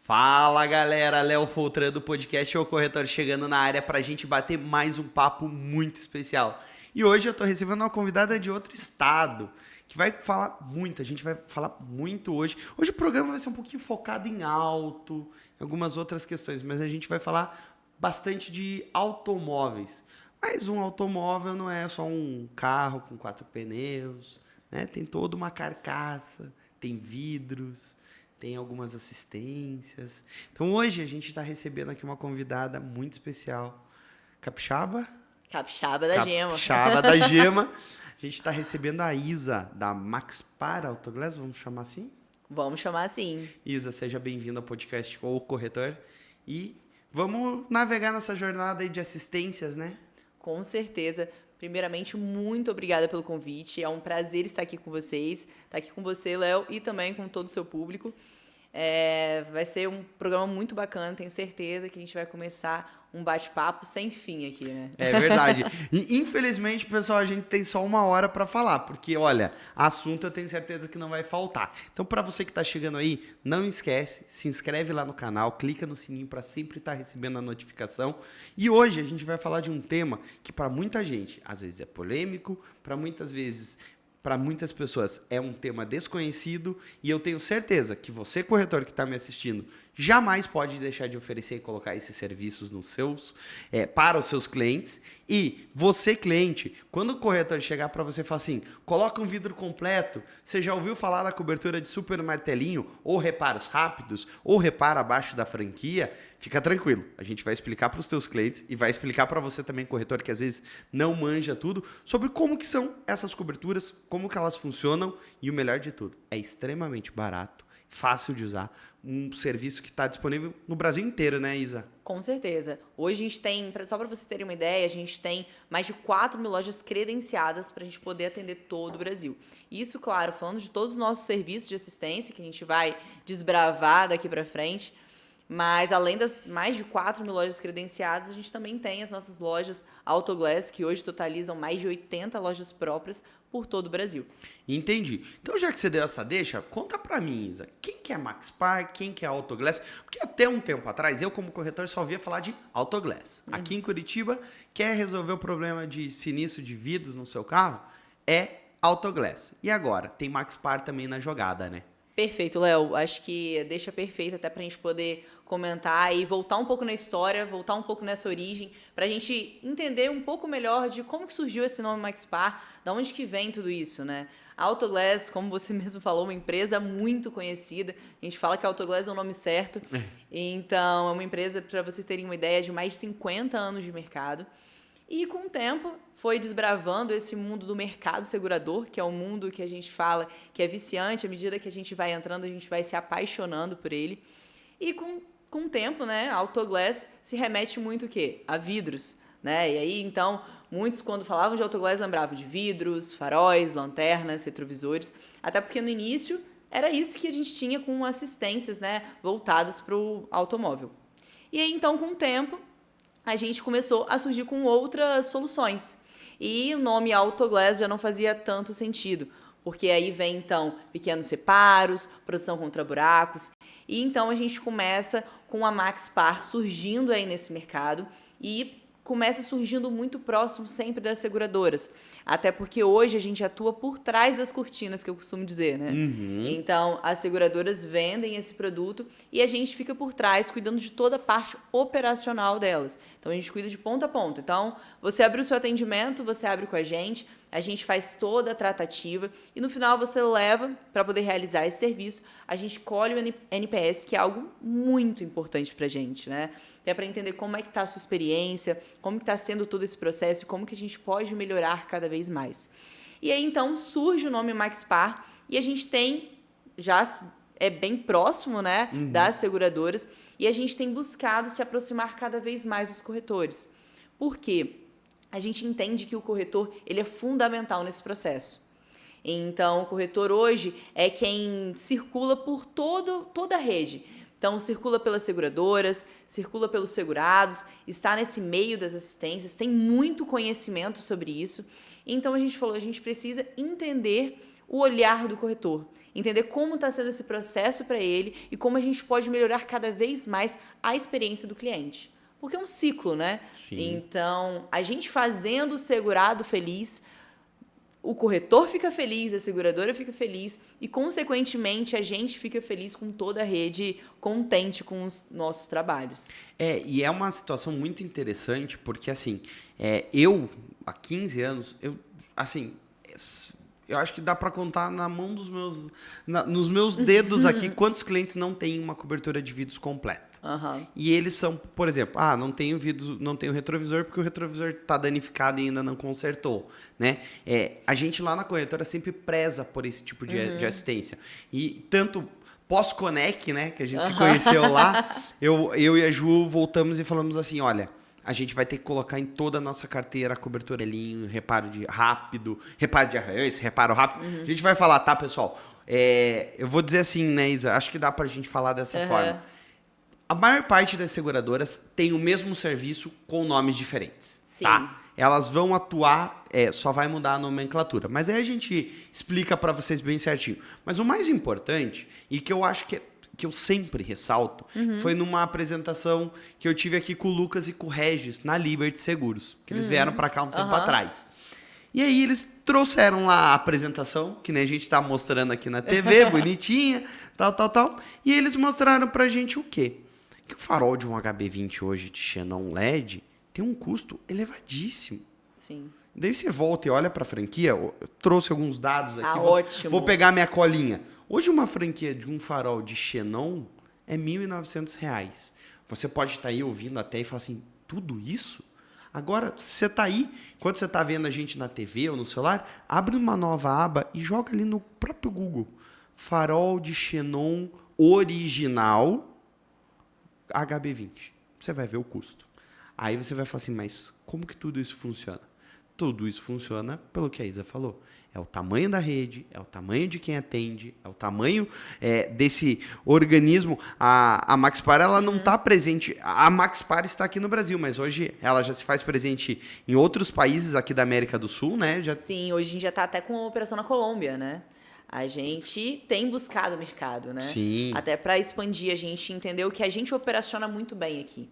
Fala galera, Léo Foltran do podcast O Corretor chegando na área pra gente bater mais um papo muito especial. E hoje eu tô recebendo uma convidada de outro estado, que vai falar muito, a gente vai falar muito hoje. Hoje o programa vai ser um pouquinho focado em auto, em algumas outras questões, mas a gente vai falar bastante de automóveis. Mas um automóvel não é só um carro com 4 pneus, né? Tem toda uma carcaça, tem vidros, tem algumas assistências. Então hoje a gente está recebendo aqui uma convidada muito especial. Capixaba? Capixaba da Gema. Capixaba da Gema. A gente está recebendo a Isa, da Maxpar Autoglass, vamos chamar assim? Vamos chamar assim. Isa, seja bem-vinda ao podcast O Corretor. E vamos navegar nessa jornada aí de assistências, né? Com certeza. Primeiramente, muito obrigada pelo convite. É um prazer estar aqui com vocês, estar aqui com você, Léo, e também com todo o seu público. Vai ser um programa muito bacana, tenho certeza que a gente vai começar um bate-papo sem fim aqui, né? É verdade. E, infelizmente, pessoal, a gente tem só 1 hora para falar, porque, olha, assunto eu tenho certeza que não vai faltar. Então, para você que está chegando aí, não esquece, se inscreve lá no canal, clica no sininho para sempre estar recebendo a notificação. E hoje a gente vai falar de um tema que para muita gente, às vezes é polêmico, para muitas pessoas é um tema desconhecido e eu tenho certeza que você, corretor que está me assistindo, jamais pode deixar de oferecer e colocar esses serviços para os seus clientes. E você, cliente, quando o corretor chegar para você e falar assim, coloca um vidro completo, você já ouviu falar da cobertura de super martelinho, ou reparos rápidos, ou reparo abaixo da franquia, fica tranquilo. A gente vai explicar para os teus clientes e vai explicar para você também, corretor, que às vezes não manja tudo, sobre como que são essas coberturas, como que elas funcionam e o melhor de tudo, é extremamente barato, fácil de usar, um serviço que está disponível no Brasil inteiro, né, Isa? Com certeza. Hoje a gente tem, só para vocês terem uma ideia, a gente tem mais de 4 mil lojas credenciadas para a gente poder atender todo o Brasil. Isso, claro, falando de todos os nossos serviços de assistência, que a gente vai desbravar daqui para frente. Mas além das mais de 4 mil lojas credenciadas, a gente também tem as nossas lojas Autoglass, que hoje totalizam mais de 80 lojas próprias por todo o Brasil. Entendi. Então, já que você deu essa deixa, conta pra mim, Isa, quem que é Maxpar, quem que é Autoglass? Porque até um tempo atrás, eu como corretor só ouvia falar de Autoglass. Aqui em Curitiba, quer resolver o problema de sinistro de vidros no seu carro? É Autoglass. E agora? Tem Maxpar também na jogada, né? Perfeito, Léo. Acho que deixa perfeito até para a gente poder comentar e voltar um pouco na história, voltar um pouco nessa origem, para a gente entender um pouco melhor de como que surgiu esse nome Maxpar, da onde que vem tudo isso, né? A Autoglass, como você mesmo falou, uma empresa muito conhecida. A gente fala que a Autoglass é o nome certo. Então, é uma empresa, para vocês terem uma ideia, de mais de 50 anos de mercado. E com o tempo foi desbravando esse mundo do mercado segurador, que é um mundo que a gente fala que é viciante. À medida que a gente vai entrando, a gente vai se apaixonando por ele. E com o tempo, né, a Autoglass se remete muito o quê? A vidros, né? E aí, então, muitos quando falavam de Autoglass lembravam de vidros, faróis, lanternas, retrovisores. Até porque no início era isso que a gente tinha com assistências, né, voltadas para o automóvel. E aí, então, com o tempo, a gente começou a surgir com outras soluções. E o nome Autoglass já não fazia tanto sentido, porque aí vem, então, pequenos reparos, proteção contra buracos. E então a gente começa com a Maxpar surgindo aí nesse mercado e começa surgindo muito próximo sempre das seguradoras. Até porque hoje a gente atua por trás das cortinas, que eu costumo dizer, né? Então, as seguradoras vendem esse produto e a gente fica por trás, cuidando de toda a parte operacional delas. Então, a gente cuida de ponta a ponta. Então, você abre o seu atendimento, você abre com a gente faz toda a tratativa e no final você leva para poder realizar esse serviço. A gente colhe o NPS, que é algo muito importante para a gente, né? Até para entender como é que está a sua experiência, como que está sendo todo esse processo e como que a gente pode melhorar cada vez mais. E aí, então, surge o nome Maxpar e a gente tem, já é bem próximo, né, das seguradoras e a gente tem buscado se aproximar cada vez mais dos corretores. Por quê? A gente entende que o corretor ele é fundamental nesse processo. Então, o corretor hoje é quem circula por toda a rede. Então, circula pelas seguradoras, circula pelos segurados, está nesse meio das assistências, tem muito conhecimento sobre isso. Então, a gente falou, a gente precisa entender o olhar do corretor. Entender como está sendo esse processo para ele e como a gente pode melhorar cada vez mais a experiência do cliente. Porque é um ciclo, né? Sim. Então, a gente fazendo o segurado feliz, o corretor fica feliz, a seguradora fica feliz e, consequentemente, a gente fica feliz com toda a rede, contente com os nossos trabalhos. E é uma situação muito interessante, porque, assim, eu, há 15 anos, eu acho que dá para contar na mão dos nos meus dedos aqui quantos clientes não têm uma cobertura de vidros completa. Uhum. E eles são, por exemplo, não tenho vidros, não tenho retrovisor porque o retrovisor está danificado e ainda não consertou, né? A gente lá na corretora sempre preza por esse tipo de assistência. E tanto pós-Conec, né, que a gente se conheceu lá, eu e a Ju voltamos e falamos assim, olha, a gente vai ter que colocar em toda a nossa carteira cobertura linho, reparo rápido. A gente vai falar, tá, pessoal? Eu vou dizer assim, né, Isa? Acho que dá pra gente falar dessa forma. A maior parte das seguradoras tem o mesmo serviço com nomes diferentes. Sim. Tá? Elas vão atuar, só vai mudar a nomenclatura. Mas aí a gente explica pra vocês bem certinho. Mas o mais importante, e que eu acho que eu sempre ressalto, foi numa apresentação que eu tive aqui com o Lucas e com o Regis, na Liberty Seguros, que eles vieram para cá um tempo atrás. E aí eles trouxeram lá a apresentação, que nem a gente tá mostrando aqui na TV, bonitinha, tal. E eles mostraram pra gente o quê? Que o farol de um HB20 hoje de Xenon LED tem um custo elevadíssimo. Sim. Daí você volta e olha pra franquia, eu trouxe alguns dados aqui. Ótimo. Vou pegar minha colinha. Hoje uma franquia de um farol de Xenon é R$ 1.900. Você pode estar aí ouvindo até e falar assim, tudo isso? Agora, se você está aí, enquanto você está vendo a gente na TV ou no celular, abre uma nova aba e joga ali no próprio Google. Farol de Xenon original HB20. Você vai ver o custo. Aí você vai falar assim, mas como que tudo isso funciona? Tudo isso funciona pelo que a Isa falou. É o tamanho da rede, é o tamanho de quem atende, é o tamanho desse organismo. A Maxpar, ela não está presente. A Maxpar está aqui no Brasil, mas hoje ela já se faz presente em outros países aqui da América do Sul, né? Sim, hoje a gente já está até com uma operação na Colômbia, né? A gente tem buscado o mercado, né? Sim. Até para expandir, a gente entendeu que a gente operaciona muito bem aqui.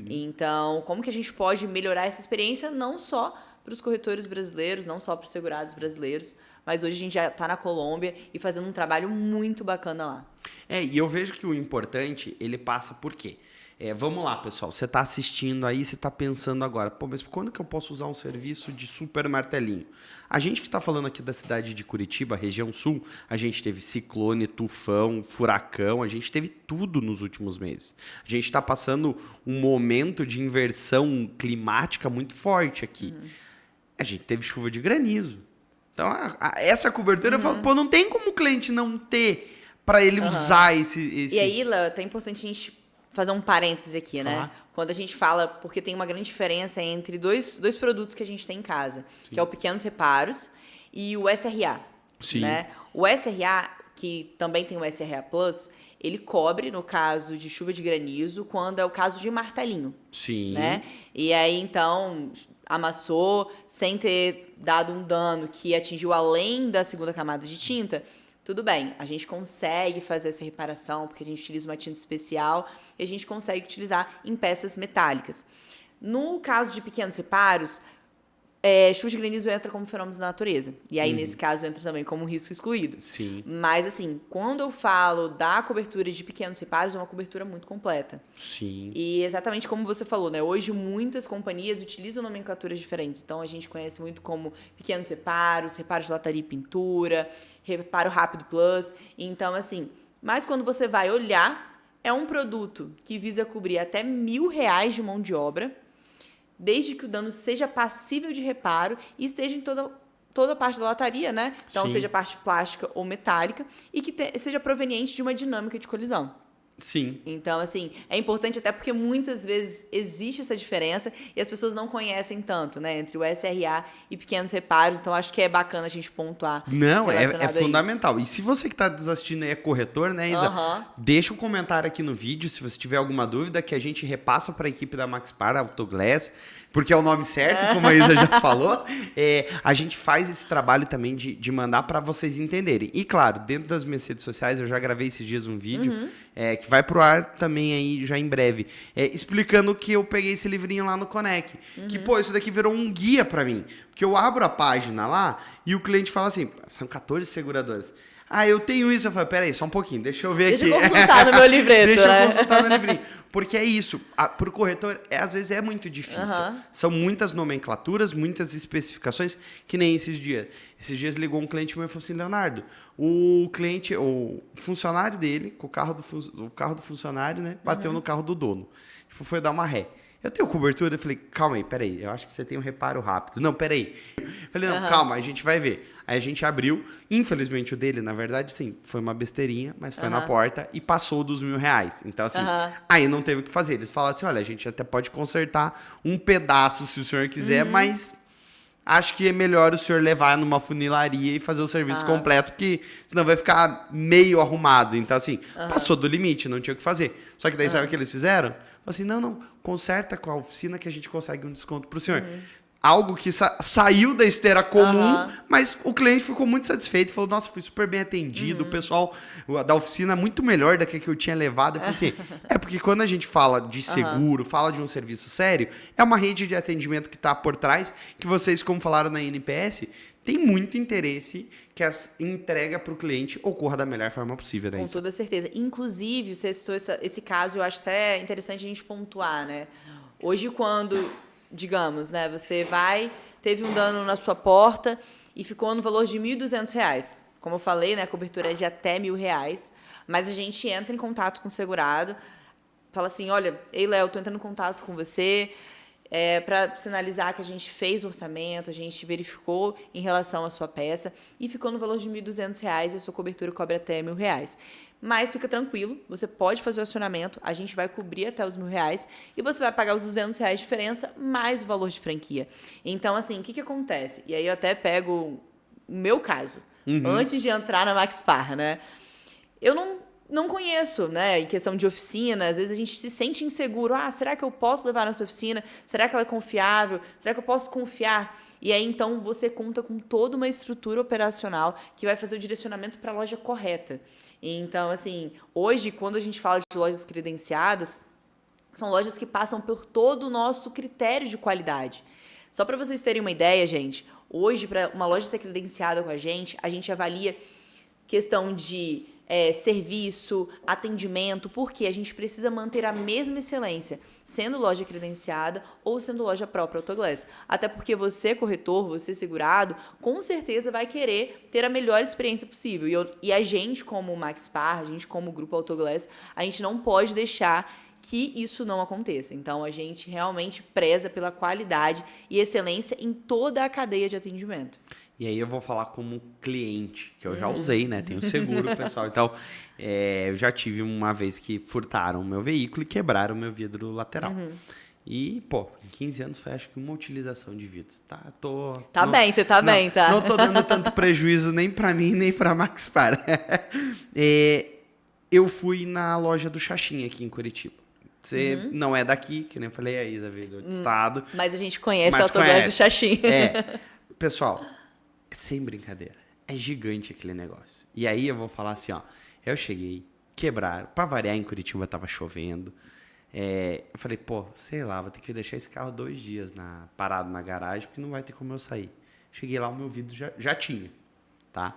Então, como que a gente pode melhorar essa experiência, não só para os corretores brasileiros, não só para os segurados brasileiros, mas hoje a gente já está na Colômbia e fazendo um trabalho muito bacana lá. E eu vejo que o importante, ele passa por quê? Vamos lá, pessoal, você está assistindo aí, você está pensando agora, mas quando que eu posso usar um serviço de super martelinho? A gente que está falando aqui da cidade de Curitiba, região sul, a gente teve ciclone, tufão, furacão, a gente teve tudo nos últimos meses. A gente está passando um momento de inversão climática muito forte aqui. A gente teve chuva de granizo. Então, essa cobertura, eu falo, não tem como o cliente não ter para ele usar esse... E aí, Léo, é até importante a gente fazer um parêntese aqui, né? Quando a gente fala, porque tem uma grande diferença entre dois produtos que a gente tem em casa, que é o Pequenos Reparos e o SRA. Sim. Né? O SRA, que também tem o SRA Plus, ele cobre, no caso de chuva de granizo, quando é o caso de martelinho. Sim. Né? E aí, então, amassou sem ter dado um dano que atingiu além da segunda camada de tinta, tudo bem, a gente consegue fazer essa reparação, porque a gente utiliza uma tinta especial e a gente consegue utilizar em peças metálicas. No caso de pequenos reparos, chuva de granizo entra como fenômeno da natureza. E aí, nesse caso, entra também como risco excluído. Sim. Mas, assim, quando eu falo da cobertura de pequenos reparos, é uma cobertura muito completa. Sim. E exatamente como você falou, né? Hoje, muitas companhias utilizam nomenclaturas diferentes. Então, a gente conhece muito como pequenos reparos, reparos de lataria e pintura, reparo rápido plus. Então, assim, mas quando você vai olhar, é um produto que visa cobrir até R$1.000 de mão de obra, desde que o dano seja passível de reparo e esteja em toda a parte da lataria, né? Então, Sim. seja parte plástica ou metálica e que seja proveniente de uma dinâmica de colisão. Sim. Então, assim, é importante até porque muitas vezes existe essa diferença e as pessoas não conhecem tanto, né? Entre o SRA e pequenos reparos. Então, acho que é bacana a gente pontuar. Não, é relacionado a fundamental. E se você que está nos assistindo aí é corretor, né, Isa? Deixa um comentário aqui no vídeo se você tiver alguma dúvida que a gente repassa para a equipe da Maxpar Autoglass. porque é o nome certo, como a Isa já falou. A gente faz esse trabalho também de mandar para vocês entenderem. E claro, dentro das minhas redes sociais, eu já gravei esses dias um vídeo que vai pro ar também aí já em breve, explicando que eu peguei esse livrinho lá no Conec. Que, pô, isso daqui virou um guia para mim. Porque eu abro a página lá e o cliente fala assim, são 14 seguradoras. Ah, eu tenho isso. Eu falei, peraí, só um pouquinho, deixa eu ver aqui. Deixa eu consultar no meu livreto, Deixa né? eu consultar no livrinho. Porque é isso, pro corretor, às vezes é muito difícil. São muitas nomenclaturas, muitas especificações, que nem esses dias. Esses dias ligou um cliente meu e falou assim, Leonardo, o funcionário dele, com o carro do funcionário, né, bateu no carro do dono. Tipo, foi dar uma ré. Eu tenho cobertura? Eu falei, calma aí, peraí, eu acho que você tem um reparo rápido. Não, peraí. Eu falei, não, calma, a gente vai ver. Aí a gente abriu, infelizmente o dele, na verdade, sim, foi uma besteirinha, mas foi na porta e passou dos R$1.000. Então, assim, aí não teve o que fazer. Eles falaram assim, olha, a gente até pode consertar um pedaço se o senhor quiser, mas acho que é melhor o senhor levar numa funilaria e fazer o serviço completo, porque senão vai ficar meio arrumado. Então, assim, passou do limite, não tinha o que fazer. Só que daí sabe o que eles fizeram? Falaram assim, não, conserta com a oficina que a gente consegue um desconto pro senhor. Algo que saiu da esteira comum, mas o cliente ficou muito satisfeito. Falou, nossa, fui super bem atendido. O pessoal da oficina muito melhor do que eu tinha levado. Eu falei assim, porque quando a gente fala de seguro, fala de um serviço sério, é uma rede de atendimento que está por trás, que vocês, como falaram na NPS, tem muito interesse que a entrega para o cliente ocorra da melhor forma possível. Né? Com toda certeza. Inclusive, você citou esse caso, eu acho até interessante a gente pontuar, né? Hoje, quando, digamos, né, você teve um dano na sua porta e ficou no valor de R$1.200. Como eu falei, né, a cobertura é de até R$1.000, mas a gente entra em contato com o segurado, fala assim, olha, ei, Léo, tô entrando em contato com você, para sinalizar que a gente fez o orçamento, a gente verificou em relação à sua peça e ficou no valor de R$1.200 e a sua cobertura cobre até R$1.000. Mas fica tranquilo, você pode fazer o acionamento, a gente vai cobrir até os R$1.000 e você vai pagar os R$200 de diferença mais o valor de franquia. Então, assim, o que acontece? E aí eu até pego o meu caso, antes de entrar na Maxpar, né? Eu não conheço, né? Em questão de oficina, às vezes a gente se sente inseguro. Ah, será que eu posso levar na sua oficina? Será que ela é confiável? Será que eu posso confiar? E aí, então, você conta com toda uma estrutura operacional que vai fazer o direcionamento para a loja correta. Então, assim, hoje, quando a gente fala de lojas credenciadas, são lojas que passam por todo o nosso critério de qualidade. Só para vocês terem uma ideia, gente, hoje, para uma loja ser credenciada com a gente avalia questão de serviço, atendimento, porque a gente precisa manter a mesma excelência, sendo loja credenciada ou sendo loja própria Autoglass. Até porque você, corretor, você segurado, com certeza vai querer ter a melhor experiência possível. E a gente, como Maxpar, a gente como Grupo Autoglass, a gente não pode deixar que isso não aconteça. Então, a gente realmente preza pela qualidade e excelência em toda a cadeia de atendimento. E aí eu vou falar como cliente, que eu já usei, né? Tenho seguro, pessoal. Então, eu já tive uma vez que furtaram o meu veículo e quebraram o meu vidro lateral. E, pô, em 15 anos foi acho que uma utilização de vidros. Você tá bem, tá? Não tô dando tanto prejuízo nem pra mim, nem pra Maxpar. Eu fui na loja do Xaxim aqui em Curitiba. Você não é daqui, que nem eu falei, a Isa veio do outro estado. Mas a gente conhece o Autoglass do Xaxim. Pessoal, sem brincadeira, é gigante aquele negócio. E aí eu vou falar assim, ó, eu cheguei, quebraram, pra variar em Curitiba tava chovendo. Eu falei, pô, sei lá, vou ter que deixar esse carro 2 dias parado na garagem, porque não vai ter como eu sair. Cheguei lá, o meu vidro já tinha, tá?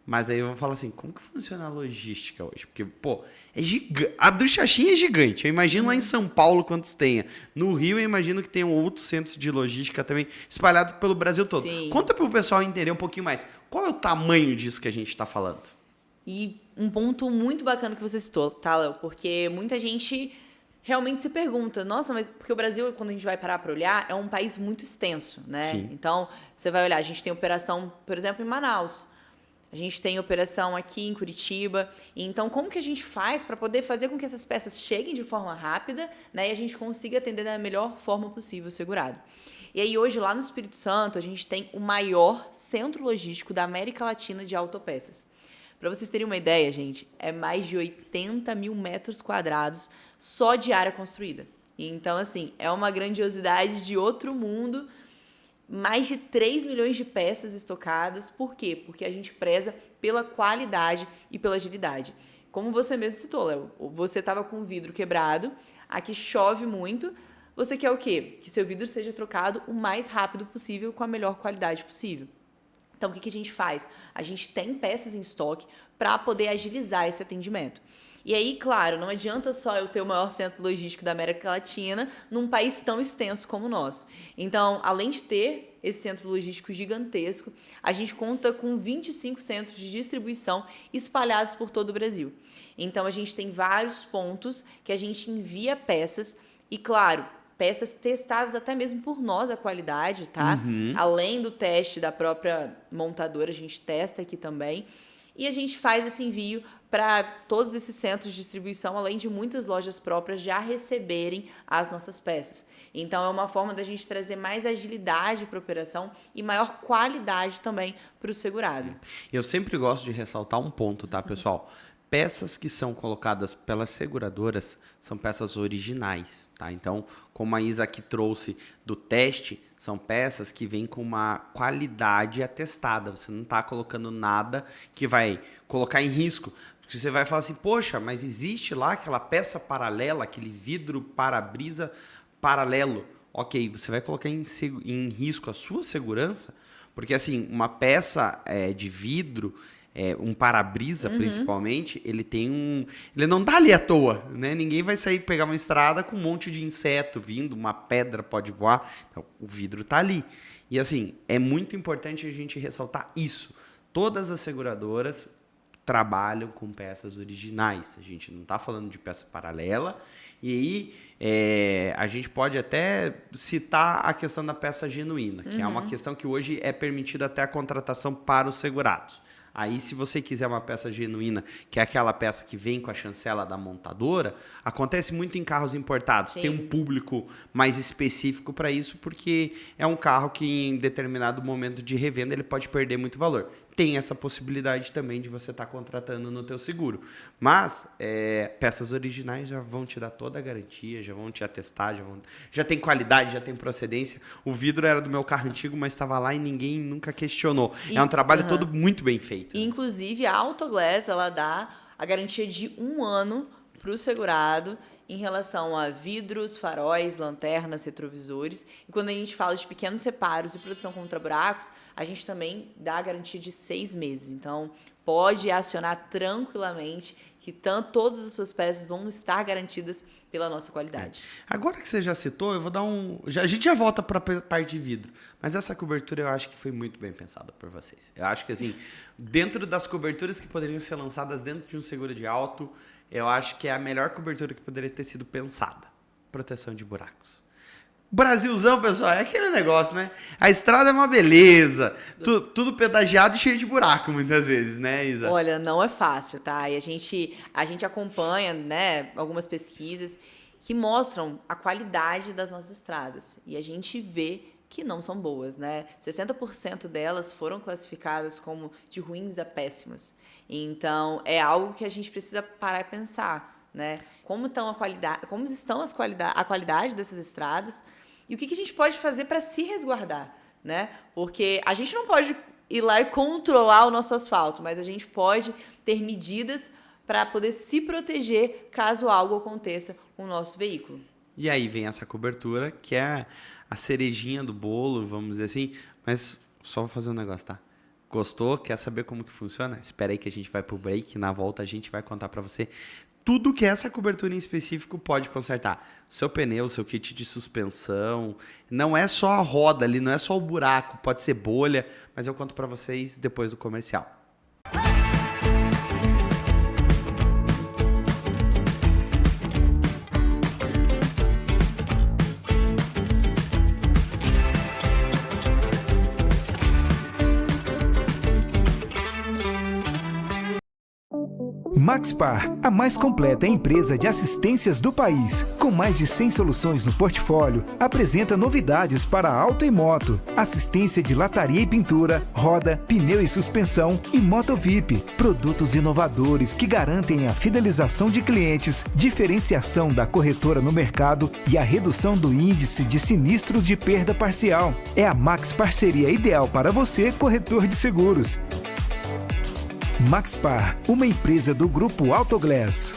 Mas aí eu vou falar assim, como que funciona a logística hoje? Porque, pô, é gigante. A do Xaxim é gigante. Eu imagino lá em São Paulo quantos tenha. No Rio, eu imagino que tenham outros centros de logística também espalhados pelo Brasil todo. Sim. Conta pro pessoal entender um pouquinho mais. Qual é o tamanho disso que a gente tá falando? E um ponto muito bacana que você citou, tá, Léo? Porque muita gente realmente se pergunta, nossa, mas porque o Brasil, quando a gente vai parar para olhar, é um país muito extenso, né? Sim. Então, você vai olhar, a gente tem operação, por exemplo, em Manaus. A gente tem operação aqui em Curitiba. Então, como que a gente faz para poder fazer com que essas peças cheguem de forma rápida, né, e a gente consiga atender da melhor forma possível o segurado? E aí, hoje, lá no Espírito Santo, a gente tem o maior centro logístico da América Latina de autopeças. Para vocês terem uma ideia, gente, é mais de 80 mil metros quadrados só de área construída. Então, assim, é uma grandiosidade de outro mundo. Mais de 3 milhões de peças estocadas. Por quê? Porque a gente preza pela qualidade e pela agilidade. Como você mesmo citou, Léo, você estava com o vidro quebrado, aqui chove muito, você quer o quê? Que seu vidro seja trocado o mais rápido possível, com a melhor qualidade possível. Então, o que a gente faz? A gente tem peças em estoque para poder agilizar esse atendimento. E aí, claro, não adianta só eu ter o maior centro logístico da América Latina num país tão extenso como o nosso. Então, além de ter esse centro logístico gigantesco, a gente conta com 25 centros de distribuição espalhados por todo o Brasil. Então, a gente tem vários pontos que a gente envia peças e, claro, peças testadas até mesmo por nós, a qualidade, tá? Além do teste da própria montadora, a gente testa aqui também. E a gente faz esse envio para todos esses centros de distribuição, além de muitas lojas próprias já receberem as nossas peças. Então, é uma forma da gente trazer mais agilidade para a operação e maior qualidade também para o segurado. Eu sempre gosto de ressaltar um ponto, tá, pessoal? Peças que são colocadas pelas seguradoras são peças originais, tá? Então, como a Isa aqui trouxe do teste, são peças que vêm com uma qualidade atestada. Você não está colocando nada que vai colocar em risco. Porque você vai falar assim, poxa, mas existe lá aquela peça paralela, aquele vidro para-brisa paralelo. Ok, você vai colocar em risco a sua segurança? Porque assim, uma peça de vidro... um para-brisa, principalmente, ele não tá ali à toa, né? Ninguém vai sair pegar uma estrada com um monte de inseto vindo, uma pedra pode voar. Então, o vidro tá ali. E assim, é muito importante a gente ressaltar isso. Todas as seguradoras trabalham com peças originais. A gente não tá falando de peça paralela. E aí, a gente pode até citar a questão da peça genuína, que é uma questão que hoje é permitida até a contratação para os segurados. Aí, se você quiser uma peça genuína, que é aquela peça que vem com a chancela da montadora, acontece muito em carros importados. Sim. Tem um público mais específico para isso, porque é um carro que em determinado momento de revenda ele pode perder muito valor. Tem essa possibilidade também de você estar contratando no teu seguro. Mas peças originais já vão te dar toda a garantia, já vão te atestar, já tem qualidade, já tem procedência. O vidro era do meu carro antigo, mas estava lá e ninguém nunca questionou. É um trabalho todo muito bem feito. E, inclusive, a Autoglass, ela dá a garantia de 1 ano para o segurado em relação a vidros, faróis, lanternas, retrovisores. E quando a gente fala de pequenos reparos e proteção contra buracos, a gente também dá a garantia de 6 meses. Então, pode acionar tranquilamente que todas as suas peças vão estar garantidas pela nossa qualidade. Agora que você já citou, eu vou dar a gente já volta para a parte de vidro, mas essa cobertura eu acho que foi muito bem pensada por vocês. Eu acho que assim, dentro das coberturas que poderiam ser lançadas dentro de um seguro de auto, eu acho que é a melhor cobertura que poderia ter sido pensada. Proteção de buracos. Brasilzão, pessoal, é aquele negócio, né? A estrada é uma beleza, tudo pedagiado e cheio de buraco, muitas vezes, né, Isa? Olha, não é fácil, tá? E a gente acompanha, né, algumas pesquisas que mostram a qualidade das nossas estradas. E a gente vê que não são boas, né? 60% delas foram classificadas como de ruins a péssimas. Então, é algo que a gente precisa parar e pensar, né? Como estão a qualidade dessas estradas e o que a gente pode fazer para se resguardar, né? Porque a gente não pode ir lá e controlar o nosso asfalto, mas a gente pode ter medidas para poder se proteger caso algo aconteça com o nosso veículo. E aí vem essa cobertura, que é a cerejinha do bolo, vamos dizer assim, mas só vou fazer um negócio, tá? Gostou? Quer saber como que funciona? Espera aí que a gente vai pro break. Na volta a gente vai contar para você tudo que essa cobertura em específico pode consertar. Seu pneu, seu kit de suspensão. Não é só a roda ali, não é só o buraco. Pode ser bolha, mas eu conto para vocês depois do comercial. Maxpar, a mais completa empresa de assistências do país, com mais de 100 soluções no portfólio, apresenta novidades para auto e moto, assistência de lataria e pintura, roda, pneu e suspensão e moto VIP. Produtos inovadores que garantem a fidelização de clientes, diferenciação da corretora no mercado e a redução do índice de sinistros de perda parcial. É a Max Parceria ideal para você, corretor de seguros. Maxpar, uma empresa do Grupo Autoglass.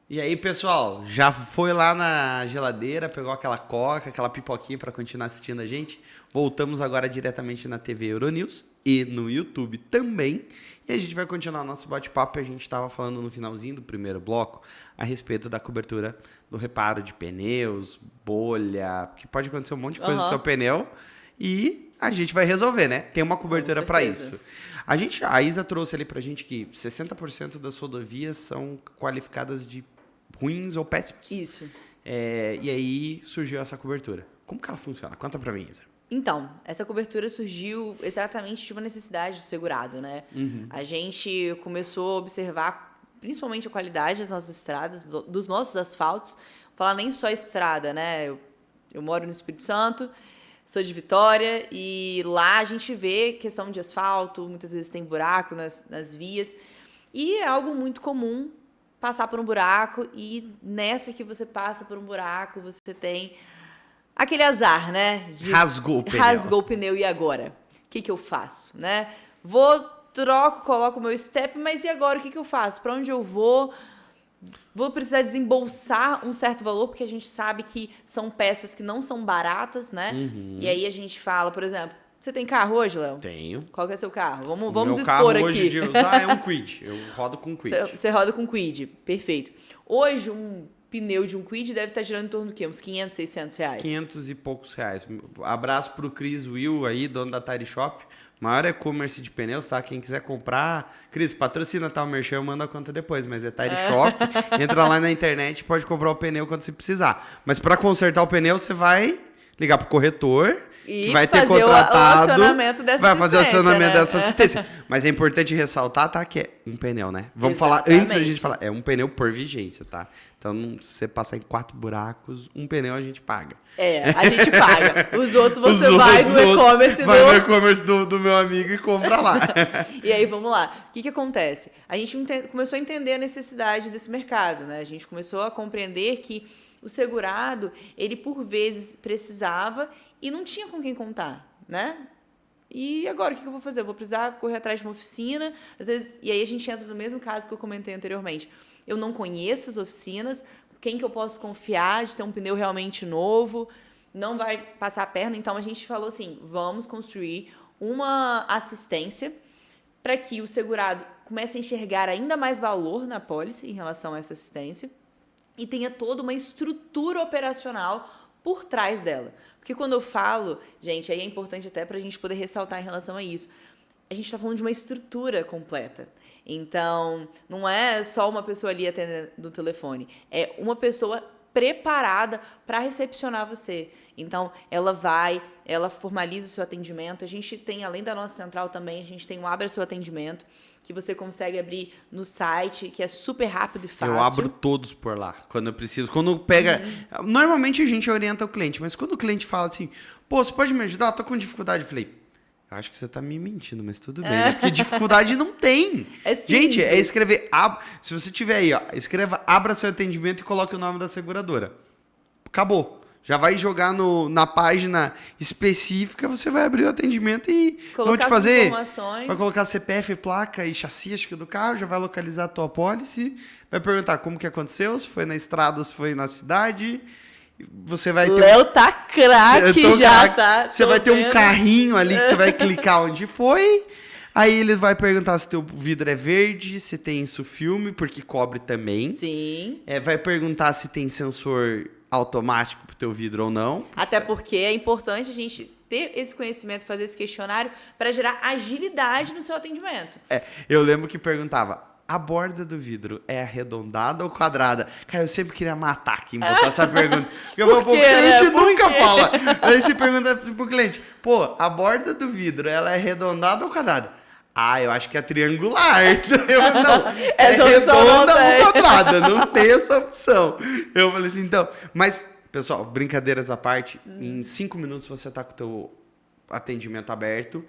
E aí, pessoal, já foi lá na geladeira, pegou aquela coca, aquela pipoquinha para continuar assistindo a gente? Voltamos agora diretamente na TV Euronews e no YouTube também. E a gente vai continuar nosso bate-papo. A gente estava falando no finalzinho do primeiro bloco a respeito da cobertura do reparo de pneus, bolha, que pode acontecer um monte de coisa no seu pneu e a gente vai resolver, né? Tem uma cobertura para isso. A Isa trouxe ali pra gente que 60% das rodovias são qualificadas de ruins ou péssimas. Isso. E aí surgiu essa cobertura. Como que ela funciona? Conta pra mim, Isa. Então, essa cobertura surgiu exatamente de uma necessidade do segurado, né? A gente começou a observar principalmente a qualidade das nossas estradas, dos nossos asfaltos. Vou falar nem só estrada, né? Eu moro no Espírito Santo, sou de Vitória, e lá a gente vê questão de asfalto, muitas vezes tem buraco nas vias, e é algo muito comum passar por um buraco, e nessa que você passa por um buraco, você tem aquele azar, né? Rasgou o pneu. Rasgou o pneu, e agora? O que eu faço, né? Troco, coloco o meu step, mas e agora? O que eu faço? Para onde eu vou? Vou precisar desembolsar um certo valor, porque a gente sabe que são peças que não são baratas, né? E aí a gente fala, por exemplo, você tem carro hoje, Léo? Tenho. Qual que é seu carro? Vamos meu expor carro aqui. Hoje de usar é um Kwid. Eu rodo com Kwid. Você roda com Kwid, perfeito. Hoje, um pneu de um Kwid deve estar girando em torno do quê? Uns 500, 600 reais? 500 e poucos reais. Abraço pro Cris Will aí, dono da Tire Shop. Maior e-commerce de pneus, tá? Quem quiser comprar... Cris, patrocina, tá? O merchan, manda a conta depois. Mas é Tire Shop. Entra lá na internet, pode comprar o pneu quando você precisar. Mas para consertar o pneu, você vai ligar pro corretor... E que vai ter fazer contratado, o acionamento dessa vai fazer o acionamento né? dessa assistência. Mas é importante ressaltar, tá? Que é um pneu, né? Vamos Exatamente. falar, antes da gente falar, é um pneu por vigência, tá? Então, se você passar em 4 buracos, um pneu a gente paga. A gente paga. Os outros você vai no e-commerce vai no e-commerce do meu amigo e compra lá. E aí, vamos lá. O que acontece? A gente começou a entender a necessidade desse mercado, né? A gente começou a compreender que o segurado, ele por vezes precisava e não tinha com quem contar, né? E agora, o que eu vou fazer? Eu vou precisar correr atrás de uma oficina, às vezes, e aí a gente entra no mesmo caso que eu comentei anteriormente. Eu não conheço as oficinas, quem que eu posso confiar de ter um pneu realmente novo, não vai passar a perna. Então, a gente falou assim, vamos construir uma assistência para que o segurado comece a enxergar ainda mais valor na pólice em relação a essa assistência e tenha toda uma estrutura operacional por trás dela. Porque quando eu falo, gente, aí é importante até para a gente poder ressaltar em relação a isso, a gente está falando de uma estrutura completa. Então, não é só uma pessoa ali atendendo no telefone, é uma pessoa preparada para recepcionar você. Então, ela formaliza o seu atendimento. A gente tem, além da nossa central também, a gente tem o Abra Seu Atendimento, que você consegue abrir no site, que é super rápido e fácil. Eu abro todos por lá, quando eu preciso. Quando pega... Normalmente a gente orienta o cliente, mas quando o cliente fala assim, pô, você pode me ajudar? Eu tô com dificuldade. Eu falei, acho que você tá me mentindo, mas tudo bem, né? Porque dificuldade não tem. Gente, é escrever... Se você tiver aí, ó, escreva Abra Seu Atendimento e coloque o nome da seguradora. Acabou. Já vai jogar na página específica, você vai abrir o atendimento e vão te fazer. Vai colocar CPF, placa e chassi, acho que do carro, já vai localizar a tua pólice, vai perguntar como que aconteceu, se foi na estrada, se foi na cidade. Você vai ter. Léo tá craque já, tá? Você vai ter um carrinho ali que você vai clicar onde foi. Aí ele vai perguntar se teu vidro é verde, se tem insufilme, porque cobre também. Sim. Vai perguntar se tem sensor automático pro teu vidro ou não. Até porque é importante a gente ter esse conhecimento, fazer esse questionário para gerar agilidade no seu atendimento. Eu lembro que perguntava, a borda do vidro é arredondada ou quadrada? Cara, eu sempre queria matar quem botar essa pergunta. Porque o cliente nunca fala. Aí você pergunta pro cliente, pô, a borda do vidro, ela é arredondada ou quadrada? Eu acho que é triangular. Não, é redonda ou quadrada, não tem essa opção. Eu falei assim, então... Mas, pessoal, brincadeiras à parte, em 5 minutos você tá com o teu atendimento aberto.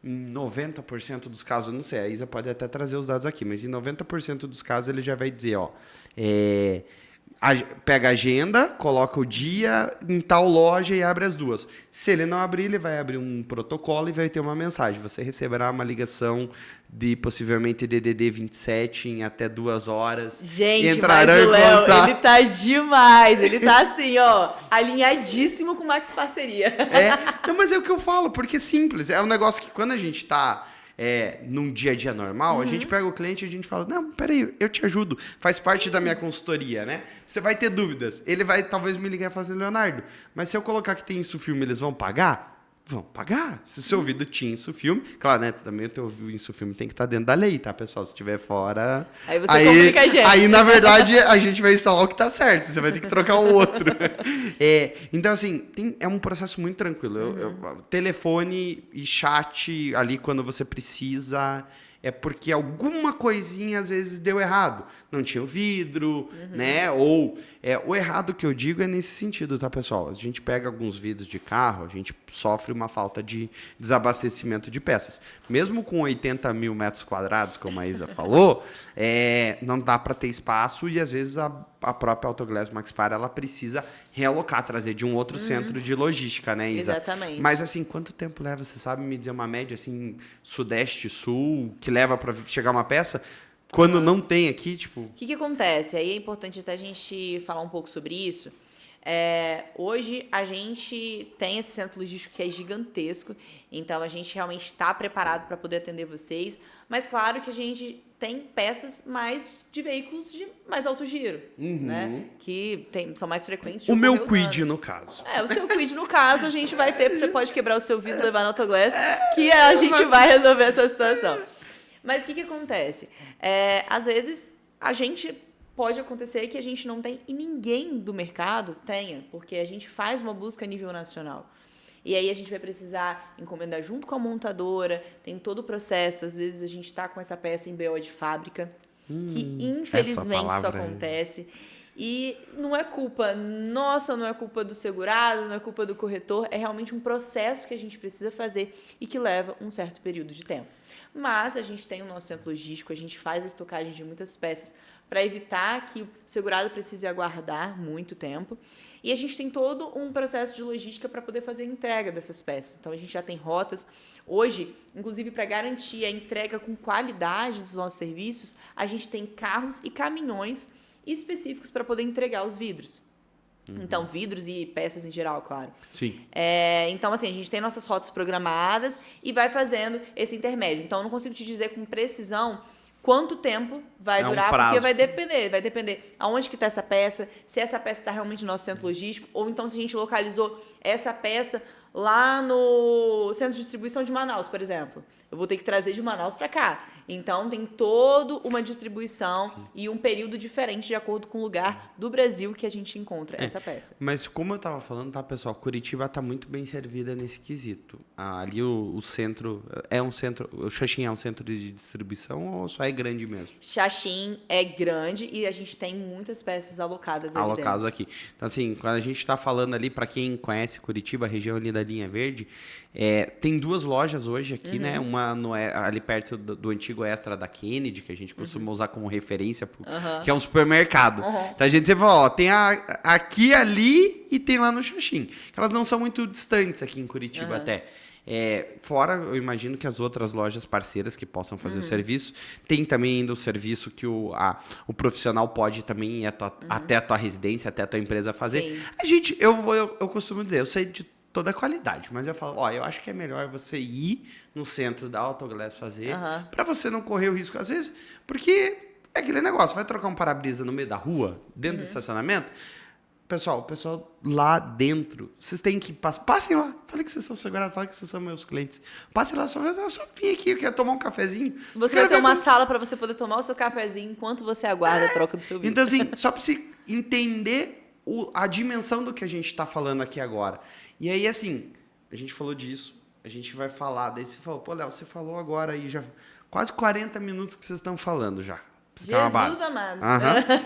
Em 90% dos casos, eu não sei, a Isa pode até trazer os dados aqui, mas em 90% dos casos ele já vai dizer, pega a agenda, coloca o dia em tal loja e abre as duas. Se ele não abrir, ele vai abrir um protocolo e vai ter uma mensagem. Você receberá uma ligação de possivelmente DDD 27 em até 2 horas. Gente, mas o Léo, ele tá demais. Ele tá assim, alinhadíssimo com o Max Parceria. Não, mas é o que eu falo, porque é simples. É um negócio que quando a gente tá... num dia a dia normal, a gente pega o cliente e a gente fala, não, peraí, eu te ajudo, faz parte da minha consultoria, né? Você vai ter dúvidas, ele vai talvez me ligar e falar assim, Leonardo, mas se eu colocar que tem insufilme, eles vão pagar? Vão pagar. Se o seu ouvido tinha insufilme, claro, né? Também o teu insufilme tem que estar dentro da lei, tá, pessoal? Se estiver fora... Aí você complica a gente. Aí, na verdade, a gente vai instalar o que tá certo. Você vai ter que trocar o outro. Então, assim, é um processo muito tranquilo. Telefone e chat ali quando você precisa... É porque alguma coisinha às vezes deu errado. Não tinha o vidro, né? Ou o errado que eu digo é nesse sentido, tá, pessoal? A gente pega alguns vidros de carro, a gente sofre uma falta de desabastecimento de peças. Mesmo com 80 mil metros quadrados, como a Isa falou, não dá para ter espaço e às vezes a própria Autoglass Maxpar ela precisa realocar, trazer de um outro centro de logística, né, Isa? Exatamente. Mas assim, quanto tempo leva? Você sabe me dizer uma média assim, sudeste, sul, que leva para chegar uma peça? Quando não tem aqui, tipo... O que acontece? Aí é importante até a gente falar um pouco sobre isso. Hoje a gente tem esse centro logístico que é gigantesco, então a gente realmente está preparado para poder atender vocês, mas claro que a gente tem peças mais de veículos de mais alto giro, né? Que são mais frequentes. O meu Kwid, no caso. O seu Kwid, no caso, a gente vai ter, você pode quebrar o seu vidro e levar na Autoglass, que a gente vai resolver essa situação. Mas o que acontece? Às vezes, pode acontecer que a gente não tem e ninguém do mercado tenha, porque a gente faz uma busca a nível nacional. E aí a gente vai precisar encomendar junto com a montadora, tem todo o processo, às vezes a gente está com essa peça em BO de fábrica, que infelizmente isso acontece. E não é culpa nossa, não é culpa do segurado, não é culpa do corretor, é realmente um processo que a gente precisa fazer e que leva um certo período de tempo. Mas a gente tem o nosso centro logístico, a gente faz a estocagem de muitas peças para evitar que o segurado precise aguardar muito tempo. E a gente tem todo um processo de logística para poder fazer a entrega dessas peças. Então, a gente já tem rotas. Hoje, inclusive, para garantir a entrega com qualidade dos nossos serviços, a gente tem carros e caminhões específicos para poder entregar os vidros. Então, vidros e peças em geral, claro. Sim. Então, assim, a gente tem nossas rotas programadas e vai fazendo esse intermédio. Então, eu não consigo te dizer com precisão quanto tempo vai durar, porque vai depender aonde que está essa peça, se essa peça está realmente no nosso centro logístico, ou então se a gente localizou essa peça lá no centro de distribuição de Manaus, por exemplo. Eu vou ter que trazer de Manaus para cá. Então, tem toda uma distribuição e um período diferente de acordo com o lugar do Brasil que a gente encontra essa peça. Mas como eu estava falando, tá, pessoal? Curitiba está muito bem servida nesse quesito. Ali o centro... O Xaxim é um centro de distribuição ou só é grande mesmo? Xaxim é grande e a gente tem muitas peças alocadas ali dentro. Aqui. Então, assim, quando a gente está falando ali, para quem conhece Curitiba, a região ali da da linha verde, tem 2 lojas hoje aqui, né? Uma ali perto do antigo Extra da Kennedy, que a gente costuma usar como referência, que é um supermercado. Então a gente sempre fala, ó, tem aqui, ali e tem lá no Xaxim. Elas não são muito distantes aqui em Curitiba até. Fora, eu imagino que as outras lojas parceiras que possam fazer o serviço, tem também ainda o serviço que o profissional pode também ir até a tua residência, até a tua empresa fazer. Sim. Eu costumo dizer, eu sei de toda a qualidade, mas eu falo, eu acho que é melhor você ir no centro da Autoglass fazer, para você não correr o risco, às vezes, porque é aquele negócio, vai trocar um para-brisa no meio da rua, dentro do estacionamento. O pessoal lá dentro, vocês têm que passem lá. Falei que vocês são segurados, falei que vocês são meus clientes. Passem lá, só vim aqui, eu quero tomar um cafezinho. Você vai ter uma sala para você poder tomar o seu cafezinho enquanto você aguarda a troca do seu vidro. Então, assim, só para você entender a dimensão do que a gente está falando aqui agora. E aí, assim, a gente falou disso, a gente vai falar. Daí você falou, pô, Léo, você falou agora aí já quase 40 minutos que vocês estão falando já. Jesus amado.